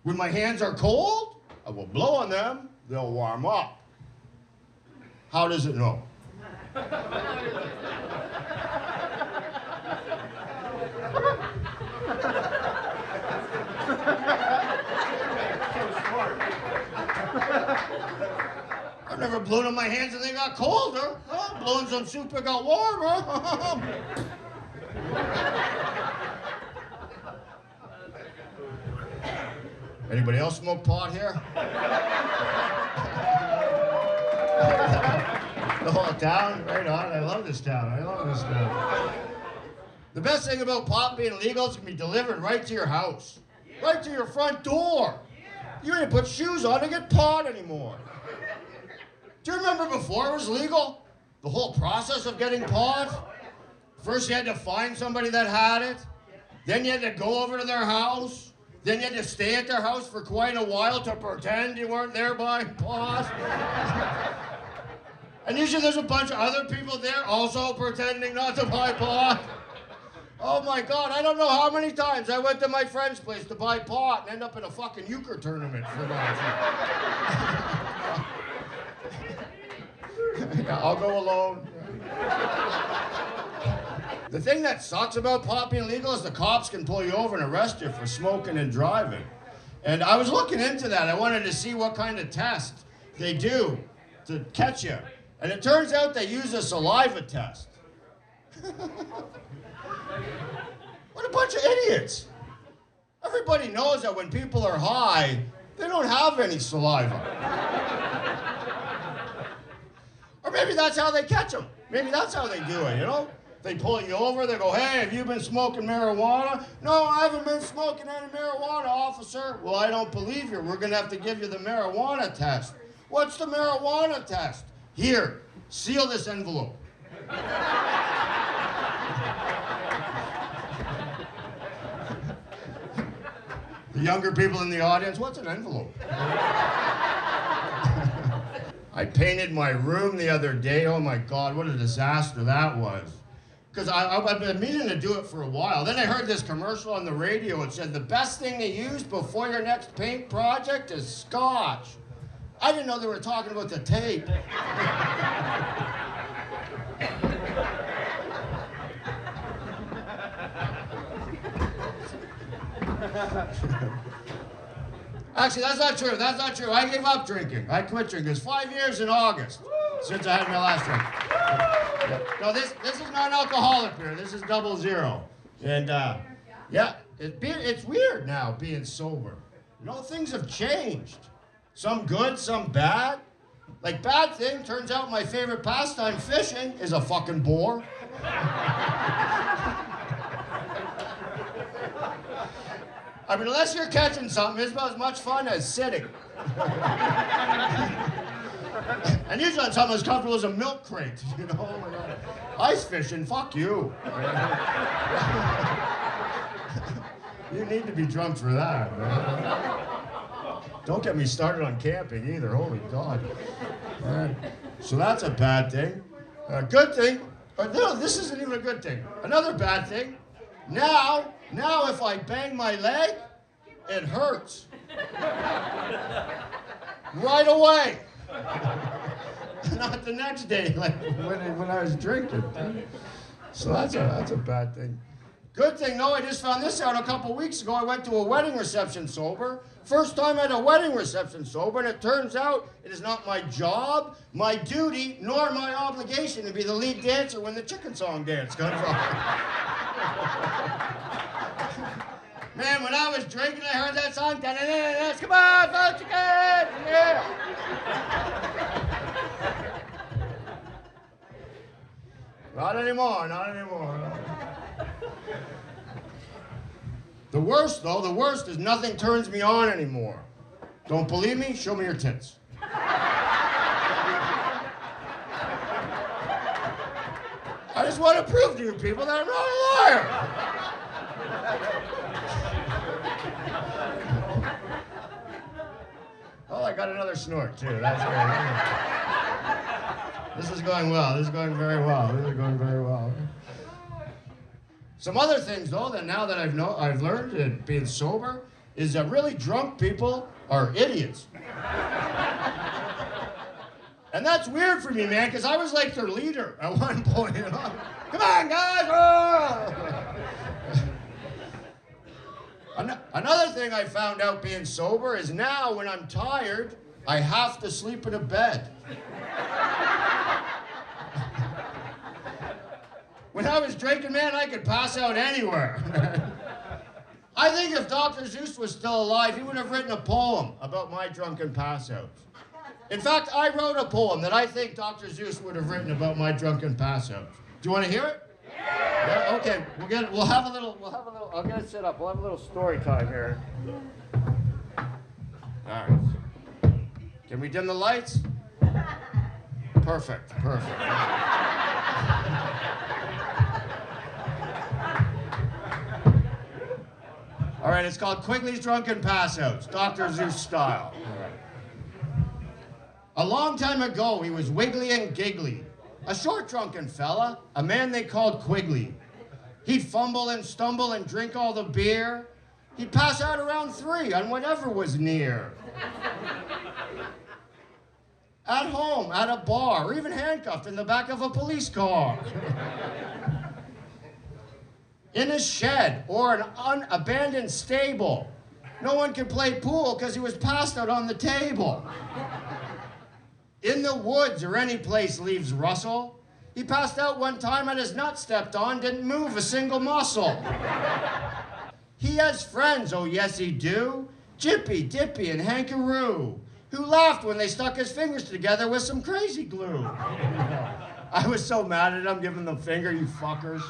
When my hands are cold, I will blow on them. They'll warm up. How does it know? I've never blown on my hands and they got colder. Oh, blowing some soup that got warmer. Anybody else smoke pot here? The whole town? Right on. I love this town. The best thing about pot being legal is it can be delivered right to your house. Right to your front door. You don't even put shoes on to get pot anymore. Do you remember before it was legal? The whole process of getting pot? First you had to find somebody that had it. Then you had to go over to their house. Then you had to stay at their house for quite a while to pretend you weren't there buying pot. And usually there's a bunch of other people there also pretending not to buy pot. Oh my God, I don't know how many times I went to my friend's place to buy pot and end up in a fucking euchre tournament for that. Yeah, I'll go alone. The thing that sucks about pot being legal is the cops can pull you over and arrest you for smoking and driving. And I was looking into that. I wanted to see what kind of test they do to catch you. And it turns out they use a saliva test. What a bunch of idiots. Everybody knows that when people are high, they don't have any saliva. Or maybe that's how they catch them. Maybe that's how they do it, you know? They pull you over, they go, hey, have you been smoking marijuana? No, I haven't been smoking any marijuana, officer. Well, I don't believe you. We're gonna have to give you the marijuana test. What's the marijuana test? Here, seal this envelope. The younger people in the audience, what's an envelope? I painted my room the other day. Oh my God, what a disaster that was. Because I've been meaning to do it for a while. Then I heard this commercial on the radio. It said the best thing to use before your next paint project is scotch. I didn't know they were talking about the tape. Actually, that's not true. That's not true. I gave up drinking. I quit drinking. It's 5 years in August since I had my last drink. No, this is not alcoholic beer. This is 00. And yeah, it's weird now being sober. You know, things have changed. Some good, some bad. Like, bad thing, turns out my favorite pastime, fishing, is a fucking bore. I mean, unless you're catching something, it's about as much fun as sitting. And usually on something as comfortable as a milk crate, you know? Oh my God. Ice fishing, fuck you. You need to be drunk for that, man. Don't get me started on camping either, holy God. All right. So that's a bad thing. A good thing, but no, this isn't even a good thing. Another bad thing, now if I bang my leg, it hurts. Right away. Not the next day, like when I was drinking. So that's a bad thing. Good thing, though, I just found this out a couple weeks ago. I went to a wedding reception sober. First time at a wedding reception sober, and it turns out it is not my job, my duty, nor my obligation to be the lead dancer when the chicken song dance comes on. Man, when I was drinking, I heard that song. Come on, vote chicken! Yeah. Not anymore, not anymore. The worst, though, the worst is nothing turns me on anymore. Don't believe me? Show me your tits. I just want to prove to you people that I'm not a liar. Oh, I got another snort too. That's great. This is going well. This is going very well. This is going very well. Some other things though that now that I've learned that being sober is that really drunk people are idiots. And that's weird for me, man, because I was like their leader at one point. You know? Come on, guys! Oh! Another thing I found out being sober is now when I'm tired, I have to sleep in a bed. When I was drinking, man, I could pass out anywhere. I think if Dr. Seuss was still alive, he would have written a poem about my drunken passouts. In fact, I wrote a poem that I think Dr. Seuss would have written about my drunken passouts. Do you want to hear it? Yeah. Okay. We'll have a little. I'll get it set up. We'll have a little story time here. All right. Can we dim the lights? Perfect. All right. It's called Quigley's Drunken Passouts, Dr. Seuss style. All right. A long time ago, he was wiggly and giggly. A short drunken fella, a man they called Quigley. He'd fumble and stumble and drink all the beer. He'd pass out around 3 on whatever was near. At home, at a bar, or even handcuffed in the back of a police car. In a shed or an abandoned stable. No one could play pool because he was passed out on the table. In the woods or any place leaves rustle. He passed out one time and his nut stepped on, didn't move a single muscle. He has friends, oh yes he do, Jippy, Dippy, and Hankaroo, who laughed when they stuck his fingers together with some crazy glue. I was so mad at him, giving them the finger, you fuckers.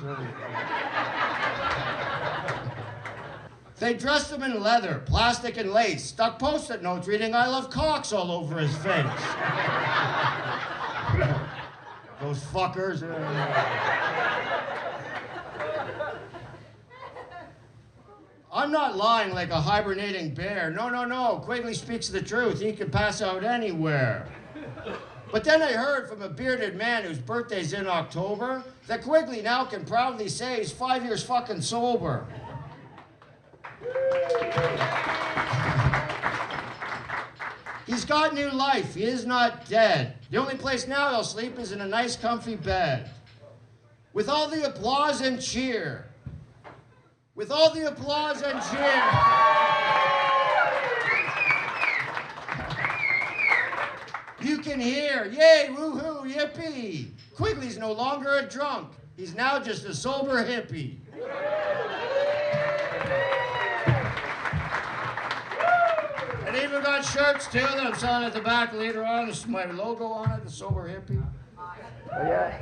They dressed him in leather, plastic, and lace, stuck post-it notes reading I love cocks all over his face. Those fuckers. I'm not lying like a hibernating bear. No. Quigley speaks the truth. He could pass out anywhere. But then I heard from a bearded man whose birthday's in October that Quigley now can proudly say he's 5 years fucking sober. He's got new life. He is not dead. The only place now he'll sleep is in a nice comfy bed. With all the applause and cheer. With all the applause and cheer. You can hear, yay, woohoo, yippee. Quigley's no longer a drunk. He's now just a sober hippie. And even got shirts too that I'm selling at the back later on. There's my logo on it, the sober hippie. Yeah.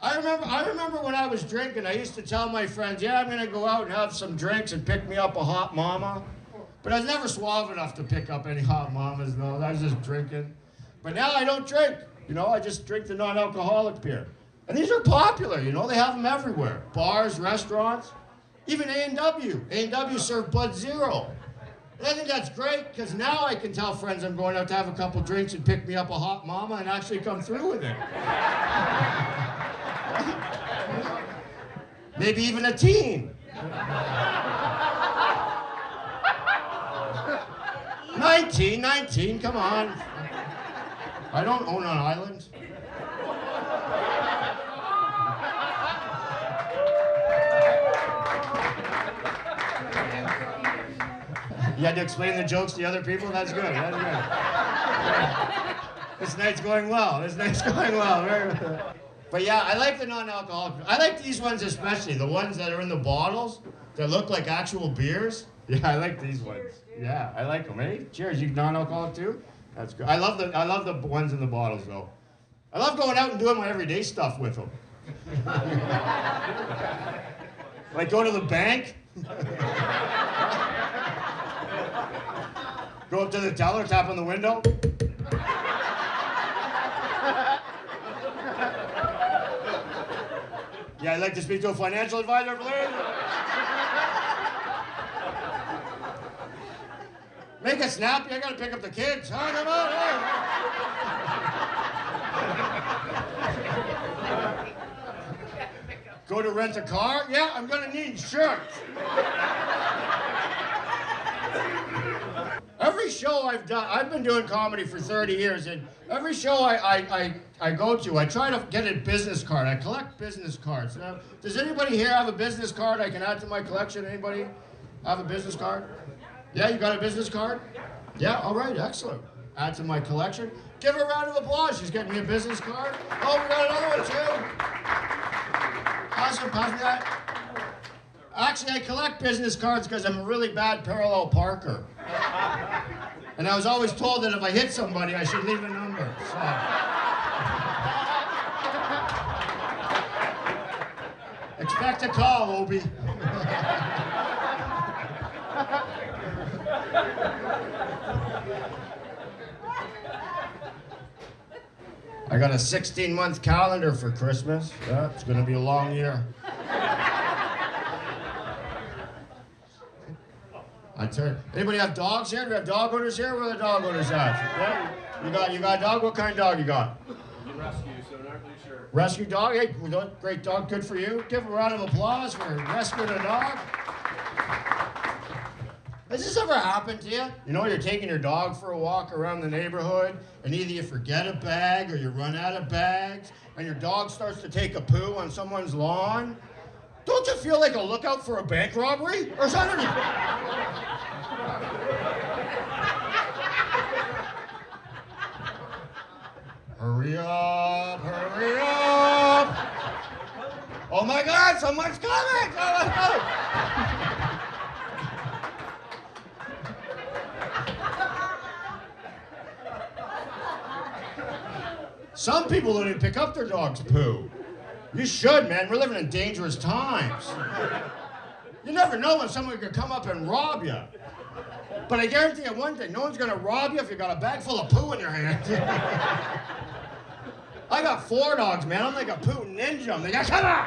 I remember when I was drinking, I used to tell my friends, yeah, I'm gonna go out and have some drinks and pick me up a hot mama. But I was never suave enough to pick up any hot mamas, though. I was just drinking. But now I don't drink. You know, I just drink the non-alcoholic beer. And these are popular, you know, they have them everywhere. Bars, restaurants, even A&W. A&W serve Bud Zero. And I think that's great, because now I can tell friends I'm going out to have a couple drinks and pick me up a hot mama and actually come through with it. Maybe even a teen. 19, come on. I don't own an island. You had to explain the jokes to other people? That's good. That's good. This night's going well. Very well. But yeah, I like the non-alcoholic. I like these ones especially, the ones that are in the bottles that look like actual beers. Yeah, I like these ones. Yeah, I like them. Hey, cheers. You non-alcoholic too? That's good. I love the ones in the bottles though. I love going out and doing my everyday stuff with them. Like go to the bank. Go up to the teller, tap on the window. Yeah, I'd like to speak to a financial advisor, please. Make it snappy. I gotta pick up the kids. Huh? Come on. Go to rent a car? Yeah, I'm gonna need insurance. Every show I've done, I've been doing comedy for 30 years, and every show I go to, I try to get a business card. I collect business cards. Now, does anybody here have a business card I can add to my collection? Anybody have a business card? Yeah, you got a business card? Yeah, all right, excellent. Add to my collection. Give her a round of applause. She's getting me a business card. Oh, we got another one too. Awesome, pass me that. Actually, I collect business cards because I'm a really bad parallel parker. And I was always told that if I hit somebody, I should leave a number. So. Expect a call, Obi. I got a 16-month calendar for Christmas. Yeah, it's gonna be a long year. I tell you, anybody have dogs here? Do we have dog owners here? Where are the dog owners at? Yeah? You got a dog? What kind of dog you got? Rescue, so not really sure. Rescue dog? Hey, great dog, good for you. Give a round of applause for rescuing a dog. Has this ever happened to you? You know, you're taking your dog for a walk around the neighborhood, and either you forget a bag or you run out of bags, and your dog starts to take a poo on someone's lawn. Don't you feel like a lookout for a bank robbery or something? Hurry up, hurry up. Oh my God, someone's coming. Someone's coming. Some people don't even pick up their dog's poo. You should, man. We're living in dangerous times. You never know when someone could come up and rob you. But I guarantee you one thing, no one's gonna rob you if you got a bag full of poo in your hand. I got 4 dogs, man. I'm like a poo ninja. They got, come on!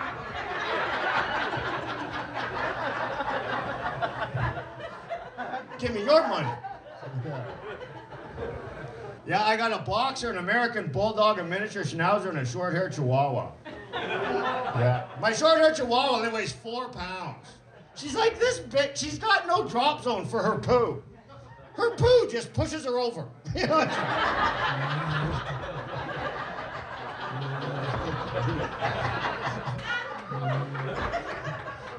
Give me your money. Yeah, I got a boxer, an American bulldog, a miniature schnauzer, and a short-haired chihuahua. Yeah. My short-haired chihuahua only weighs 4 pounds. She's like this big. She's got no drop zone for her poo. Her poo just pushes her over. You know?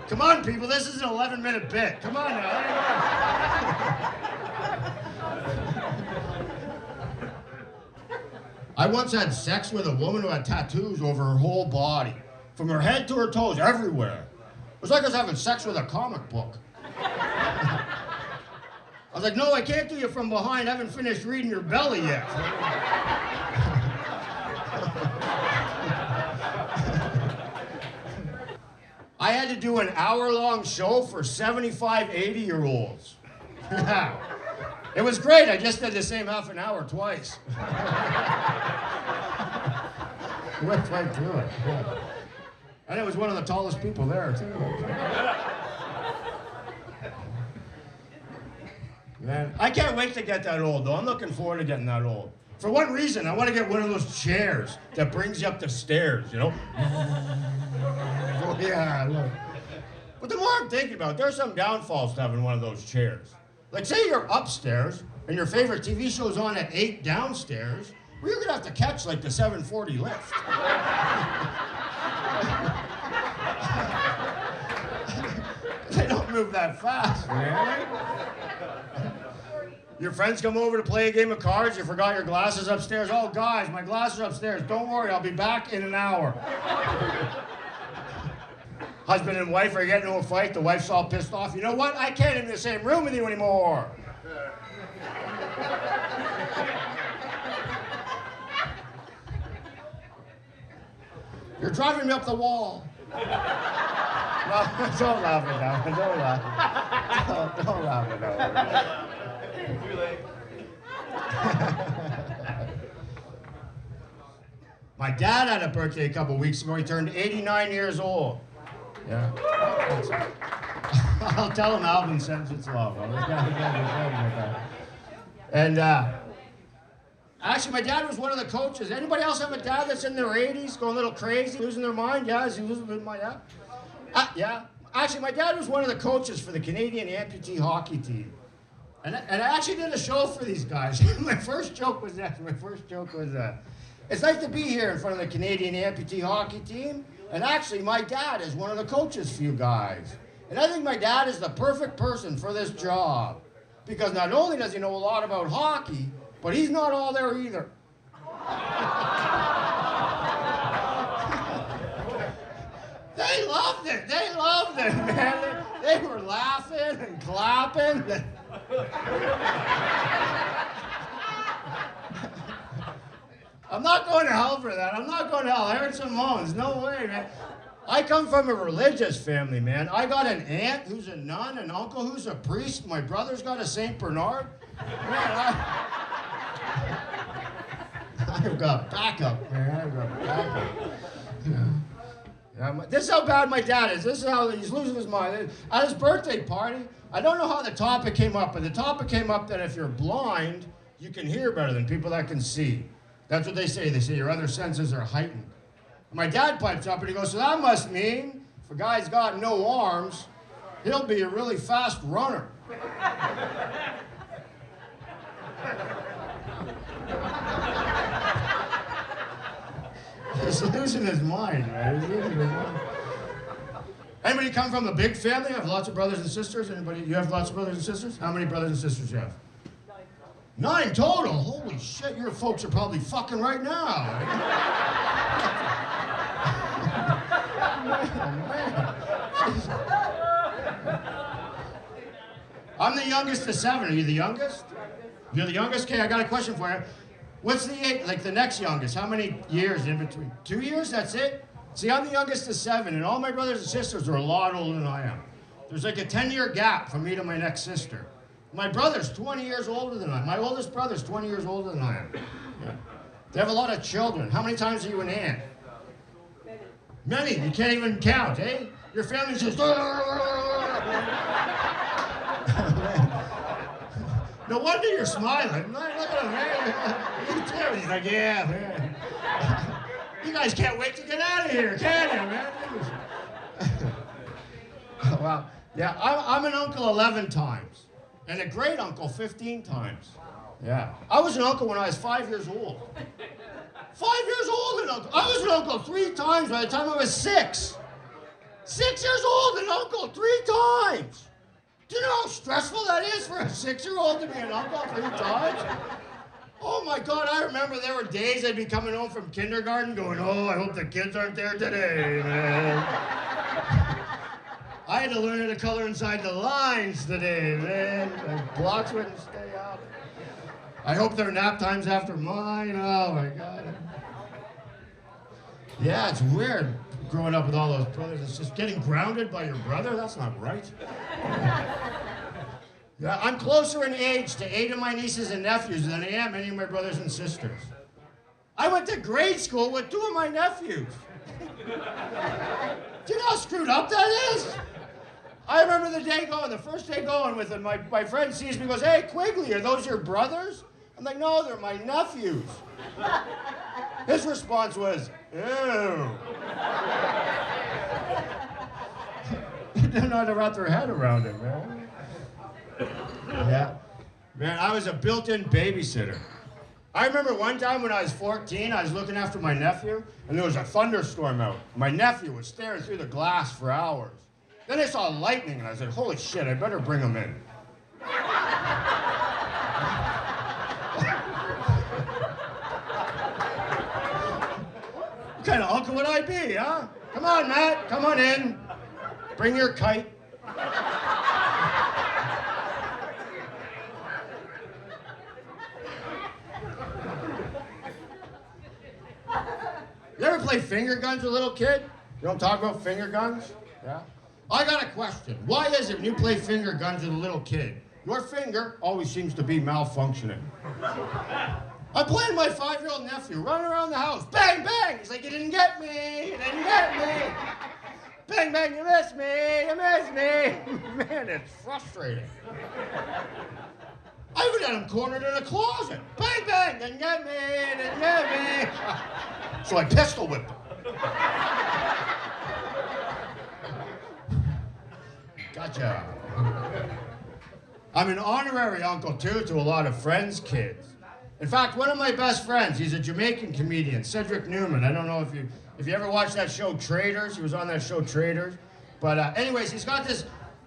Come on, people. This is an 11-minute bit. Come on now. I once had sex with a woman who had tattoos over her whole body, from her head to her toes, everywhere. It was like I was having sex with a comic book. I was like, no, I can't do you from behind. I haven't finished reading your belly yet. I had to do an hour-long show for 75 80-year-olds. It was great. I just did the same half an hour twice. Went right through it. Yeah. And it was one of the tallest people there, too. Man, I can't wait to get that old, though. I'm looking forward to getting that old. For one reason, I want to get one of those chairs that brings you up the stairs, you know? Oh, yeah, look. But the more I'm thinking about it, there's some downfalls to having one of those chairs. Like, say you're upstairs, and your favorite TV show's on at 8 downstairs, well, you're gonna have to catch, like, the 740 lift. They don't move that fast, man. Your friends come over to play a game of cards, you forgot your glasses upstairs. Oh, guys, my glasses are upstairs. Don't worry, I'll be back in an hour. Husband and wife are getting into a fight. The wife's all pissed off. You know what? I can't in the same room with you anymore. You're driving me up the wall. No, don't laugh at that one. Don't laugh. Don't laugh at that one. Too late. My dad had a birthday a couple weeks ago. He turned 89 years old. Yeah. I'll tell him Alvin sends its love. And actually, my dad was one of the coaches. Anybody else have a dad that's in their 80s, going a little crazy, losing their mind? Yeah, is he losing my dad? Yeah. Actually, my dad was one of the coaches for the Canadian amputee hockey team. And I actually did a show for these guys. My first joke was, it's nice to be here in front of the Canadian amputee hockey team. And actually, my dad is one of the coaches for you guys. And I think my dad is the perfect person for this job. Because not only does he know a lot about hockey, but he's not all there either. They loved it. They loved it, man. They were laughing and clapping. I'm not going to hell for that. I'm not going to hell. I heard some moans. No way, man. I come from a religious family, man. I got an aunt who's a nun, an uncle who's a priest. My brother's got a St. Bernard. Man, I've got backup, man. I've got backup. Yeah, this is how bad my dad is. This is how he's losing his mind. At his birthday party, I don't know how the topic came up, but the topic came up that if you're blind, you can hear better than people that can see. That's what they say. They say your other senses are heightened. My dad pipes up and he goes, so that must mean if a guy's got no arms, he'll be a really fast runner. He's losing his mind, man. He's losing his mind. Anybody come from a big family? Have lots of brothers and sisters? Anybody? You have lots of brothers and sisters? How many brothers and sisters do you have? 9 total? Holy shit, your folks are probably fucking right now. I'm the youngest of 7. Are you the youngest? You're the youngest? Okay, I got a question for you. What's the age, like the next youngest? How many years in between? 2 years? That's it? See, I'm the youngest of 7, and all my brothers and sisters are a lot older than I am. There's like a 10-year gap from me to my next sister. My brother's 20 years older than I am. My oldest brother's 20 years older than I am. Yeah. They have a lot of children. How many times are you an aunt? Many. You can't even count, eh? Your family's just... No wonder you're smiling. Look at him, man. He's like, yeah, man. You guys can't wait to get out of here, can you, man? Well, yeah, I'm an uncle 11 times. And a great uncle 15 times. Yeah. I was an uncle when I was 5 years old. 5 years old, an uncle. I was an uncle 3 times by the time I was 6. 6 years old, an uncle 3 times. Do you know how stressful that is for a 6-year-old to be an uncle 3 times? Oh my God, I remember there were days I'd be coming home from kindergarten going, oh, I hope the kids aren't there today, man. I had to learn how to color inside the lines today, man. The blocks wouldn't stay up. I hope their nap time's after mine. Oh my God. Yeah, it's weird growing up with all those brothers. It's just getting grounded by your brother. That's not right. Yeah, I'm closer in age to 8 of my nieces and nephews than I am any of my brothers and sisters. I went to grade school with 2 of my nephews. Do you know how screwed up that is? I remember the first day going with him, my friend sees me and goes, hey, Quigley, are those your brothers? I'm like, no, they're my nephews. His response was, ew. They didn't know how to wrap their head around it, man. Yeah. Man, I was a built-in babysitter. I remember one time when I was 14, I was looking after my nephew, and there was a thunderstorm out. My nephew was staring through the glass for hours. Then I saw lightning, and I said, holy shit, I better bring him in. What kind of uncle would I be, huh? Come on, Matt, come on in. Bring your kite. You ever play finger guns with a little kid? You don't talk about finger guns? Yeah? I got a question. Why is it when you play finger guns with a little kid, your finger always seems to be malfunctioning? I'm playing my 5-year-old nephew, running around the house. Bang, bang! He's like, you didn't get me! You didn't get me! Bang, bang, you missed me! You missed me! Man, it's frustrating. I even had him cornered in a closet. Bang, bang! Didn't get me! Didn't get me! So I pistol whipped him. Gotcha. I'm an honorary uncle, too, to a lot of friends' kids. In fact, one of my best friends, he's a Jamaican comedian, Cedric Newman. I don't know if you ever watched that show, Traders. He was on that show, Traders. But anyways, he's got a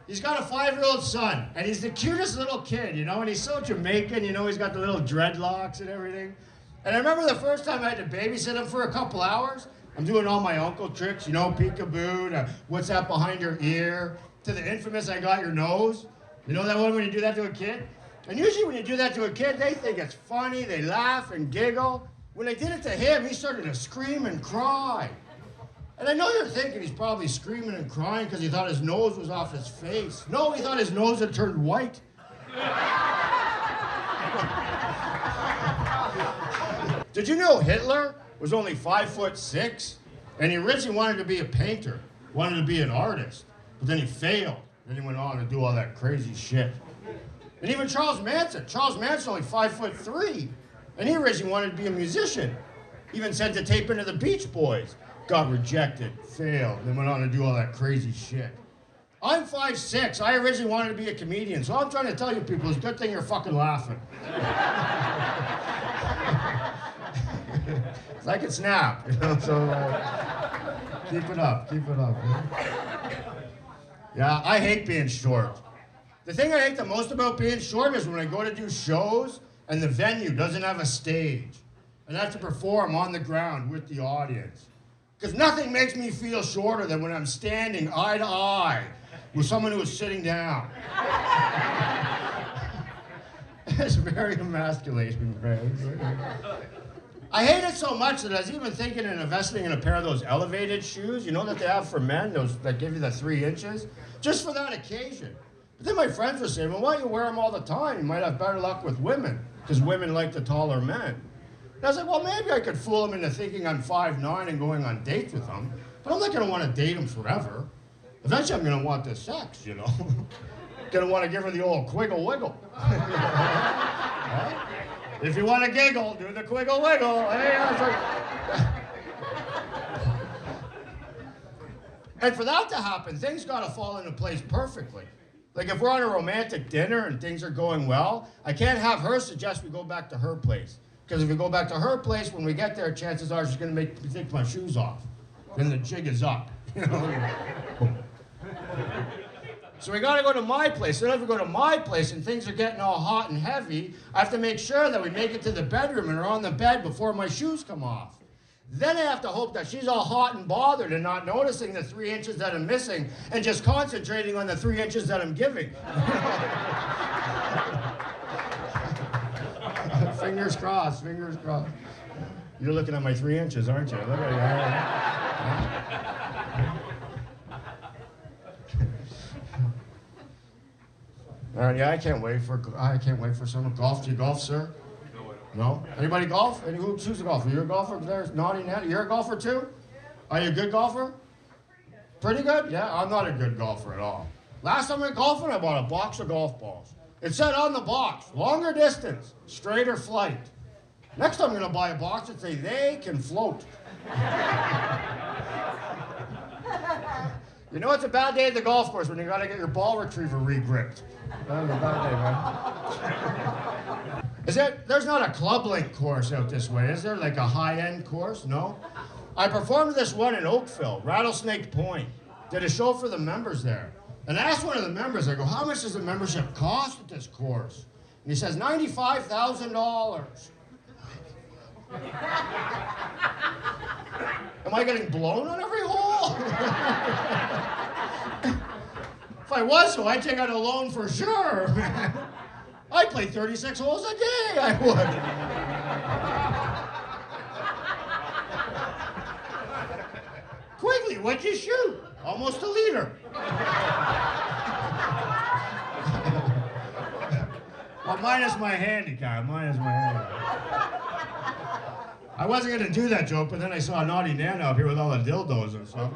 5-year-old son, and he's the cutest little kid, you know, and he's so Jamaican, you know, he's got the little dreadlocks and everything. And I remember the first time I had to babysit him for a couple hours. I'm doing all my uncle tricks, you know, peekaboo, to what's that behind your ear, to the infamous I got your nose. You know that one when you do that to a kid? And usually when you do that to a kid, they think it's funny, they laugh and giggle. When I did it to him, he started to scream and cry. And I know you're thinking he's probably screaming and crying because he thought his nose was off his face. No, he thought his nose had turned white. Did you know Hitler was only 5'6"? And he originally wanted to be a painter, wanted to be an artist, but then he failed. Then he went on to do all that crazy shit. And even Charles Manson only 5'3", and he originally wanted to be a musician. Even sent the tape into the Beach Boys, got rejected, failed, then went on to do all that crazy shit. I'm 5'6", I originally wanted to be a comedian, so all I'm trying to tell you people is good thing you're fucking laughing. I can snap, you know, so keep it up, man. Yeah, I hate being short. The thing I hate the most about being short is when I go to do shows and the venue doesn't have a stage. And I have to perform on the ground with the audience. Because nothing makes me feel shorter than when I'm standing eye to eye with someone who is sitting down. It's very emasculating, man. I hate it so much that I was even thinking of investing in a pair of those elevated shoes, you know, that they have for men, those that give you the 3 inches, just for that occasion. But then my friends were saying, well, why don't you wear them all the time? You might have better luck with women, because women like the taller men. And I was like, well, maybe I could fool them into thinking I'm 5'9" and going on dates with them, but I'm not going to want to date them forever. Eventually I'm going to want the sex, you know. Going to want to give her the old quiggle wiggle. Right? If you want to giggle, do the quiggle wiggle. Hey, and for that to happen, things got to fall into place perfectly. Like if we're on a romantic dinner and things are going well, I can't have her suggest we go back to her place. Because if we go back to her place, when we get there, chances are she's going to make me take my shoes off. Then the jig is up. You know? So we got to go to my place. Then if we go to my place and things are getting all hot and heavy, I have to make sure that we make it to the bedroom and are on the bed before my shoes come off. Then I have to hope that she's all hot and bothered and not noticing the 3 inches that I'm missing and just concentrating on the 3 inches that I'm giving. Fingers crossed, fingers crossed. You're looking at my 3 inches, aren't you? Look at you. Yeah, I can't wait for some golf. Do you golf, sir? No? Anybody golf? Who's a golfer? You're a golfer? There's naughty Natty. You're a golfer too? Are you a good golfer? Pretty good? Yeah, I'm not a good golfer at all. Last time I went golfing, I bought a box of golf balls. It said on the box, longer distance, straighter flight. Next time I'm gonna buy a box that say they can float. You know it's a bad day at the golf course when you gotta get your ball retriever re-gripped. That was a bad day, man. There's not a club link course out this way, is there? Like a high-end course? No? I performed this one in Oakville, Rattlesnake Point. Did a show for the members there. And I asked one of the members, I go, how much does the membership cost at this course? And he says, $95,000. Am I getting blown on every hole? If I was so, I'd take out a loan for sure, man. I'd play 36 holes a day, I would. Quigley, what'd you shoot? Almost a liter. Well, minus my handicap, I wasn't gonna do that joke, but then I saw Naughty Nana up here with all the dildos and stuff.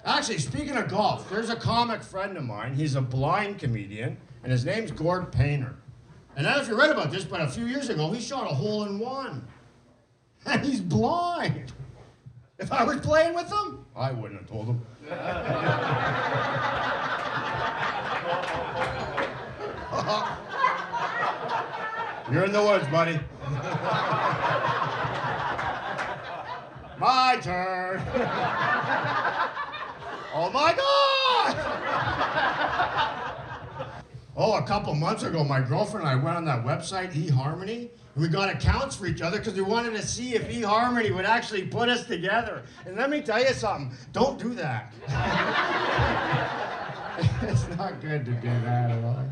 Actually, speaking of golf, there's a comic friend of mine. He's a blind comedian, and his name's Gord Painter. And I don't know if you read about this, but a few years ago, he shot a hole-in-one. And he's blind. If I was playing with him, I wouldn't have told him. You're in the woods, buddy. My turn. Oh my God! Oh, a couple months ago, my girlfriend and I went on that website, eHarmony, and we got accounts for each other because we wanted to see if eHarmony would actually put us together. And let me tell you something, don't do that. It's not good to do that at all.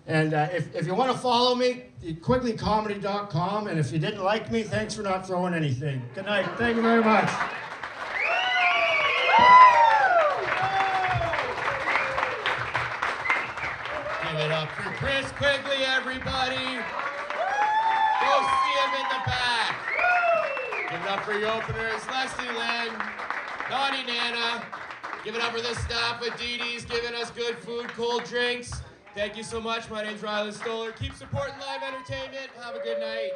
And if you want to follow me, quigleycomedy.com, and if you didn't like me, thanks for not throwing anything. Good night. Thank you very much. Give it up for Chris Quigley, everybody. Go see him in the back. Give it up for your openers, Leslie Lynn, Naughty Nana. Give it up for the staff at DeeDee's giving us good food, cold drinks. Thank you so much. My name's Rylan Stoller. Keep supporting live entertainment. Have a good night.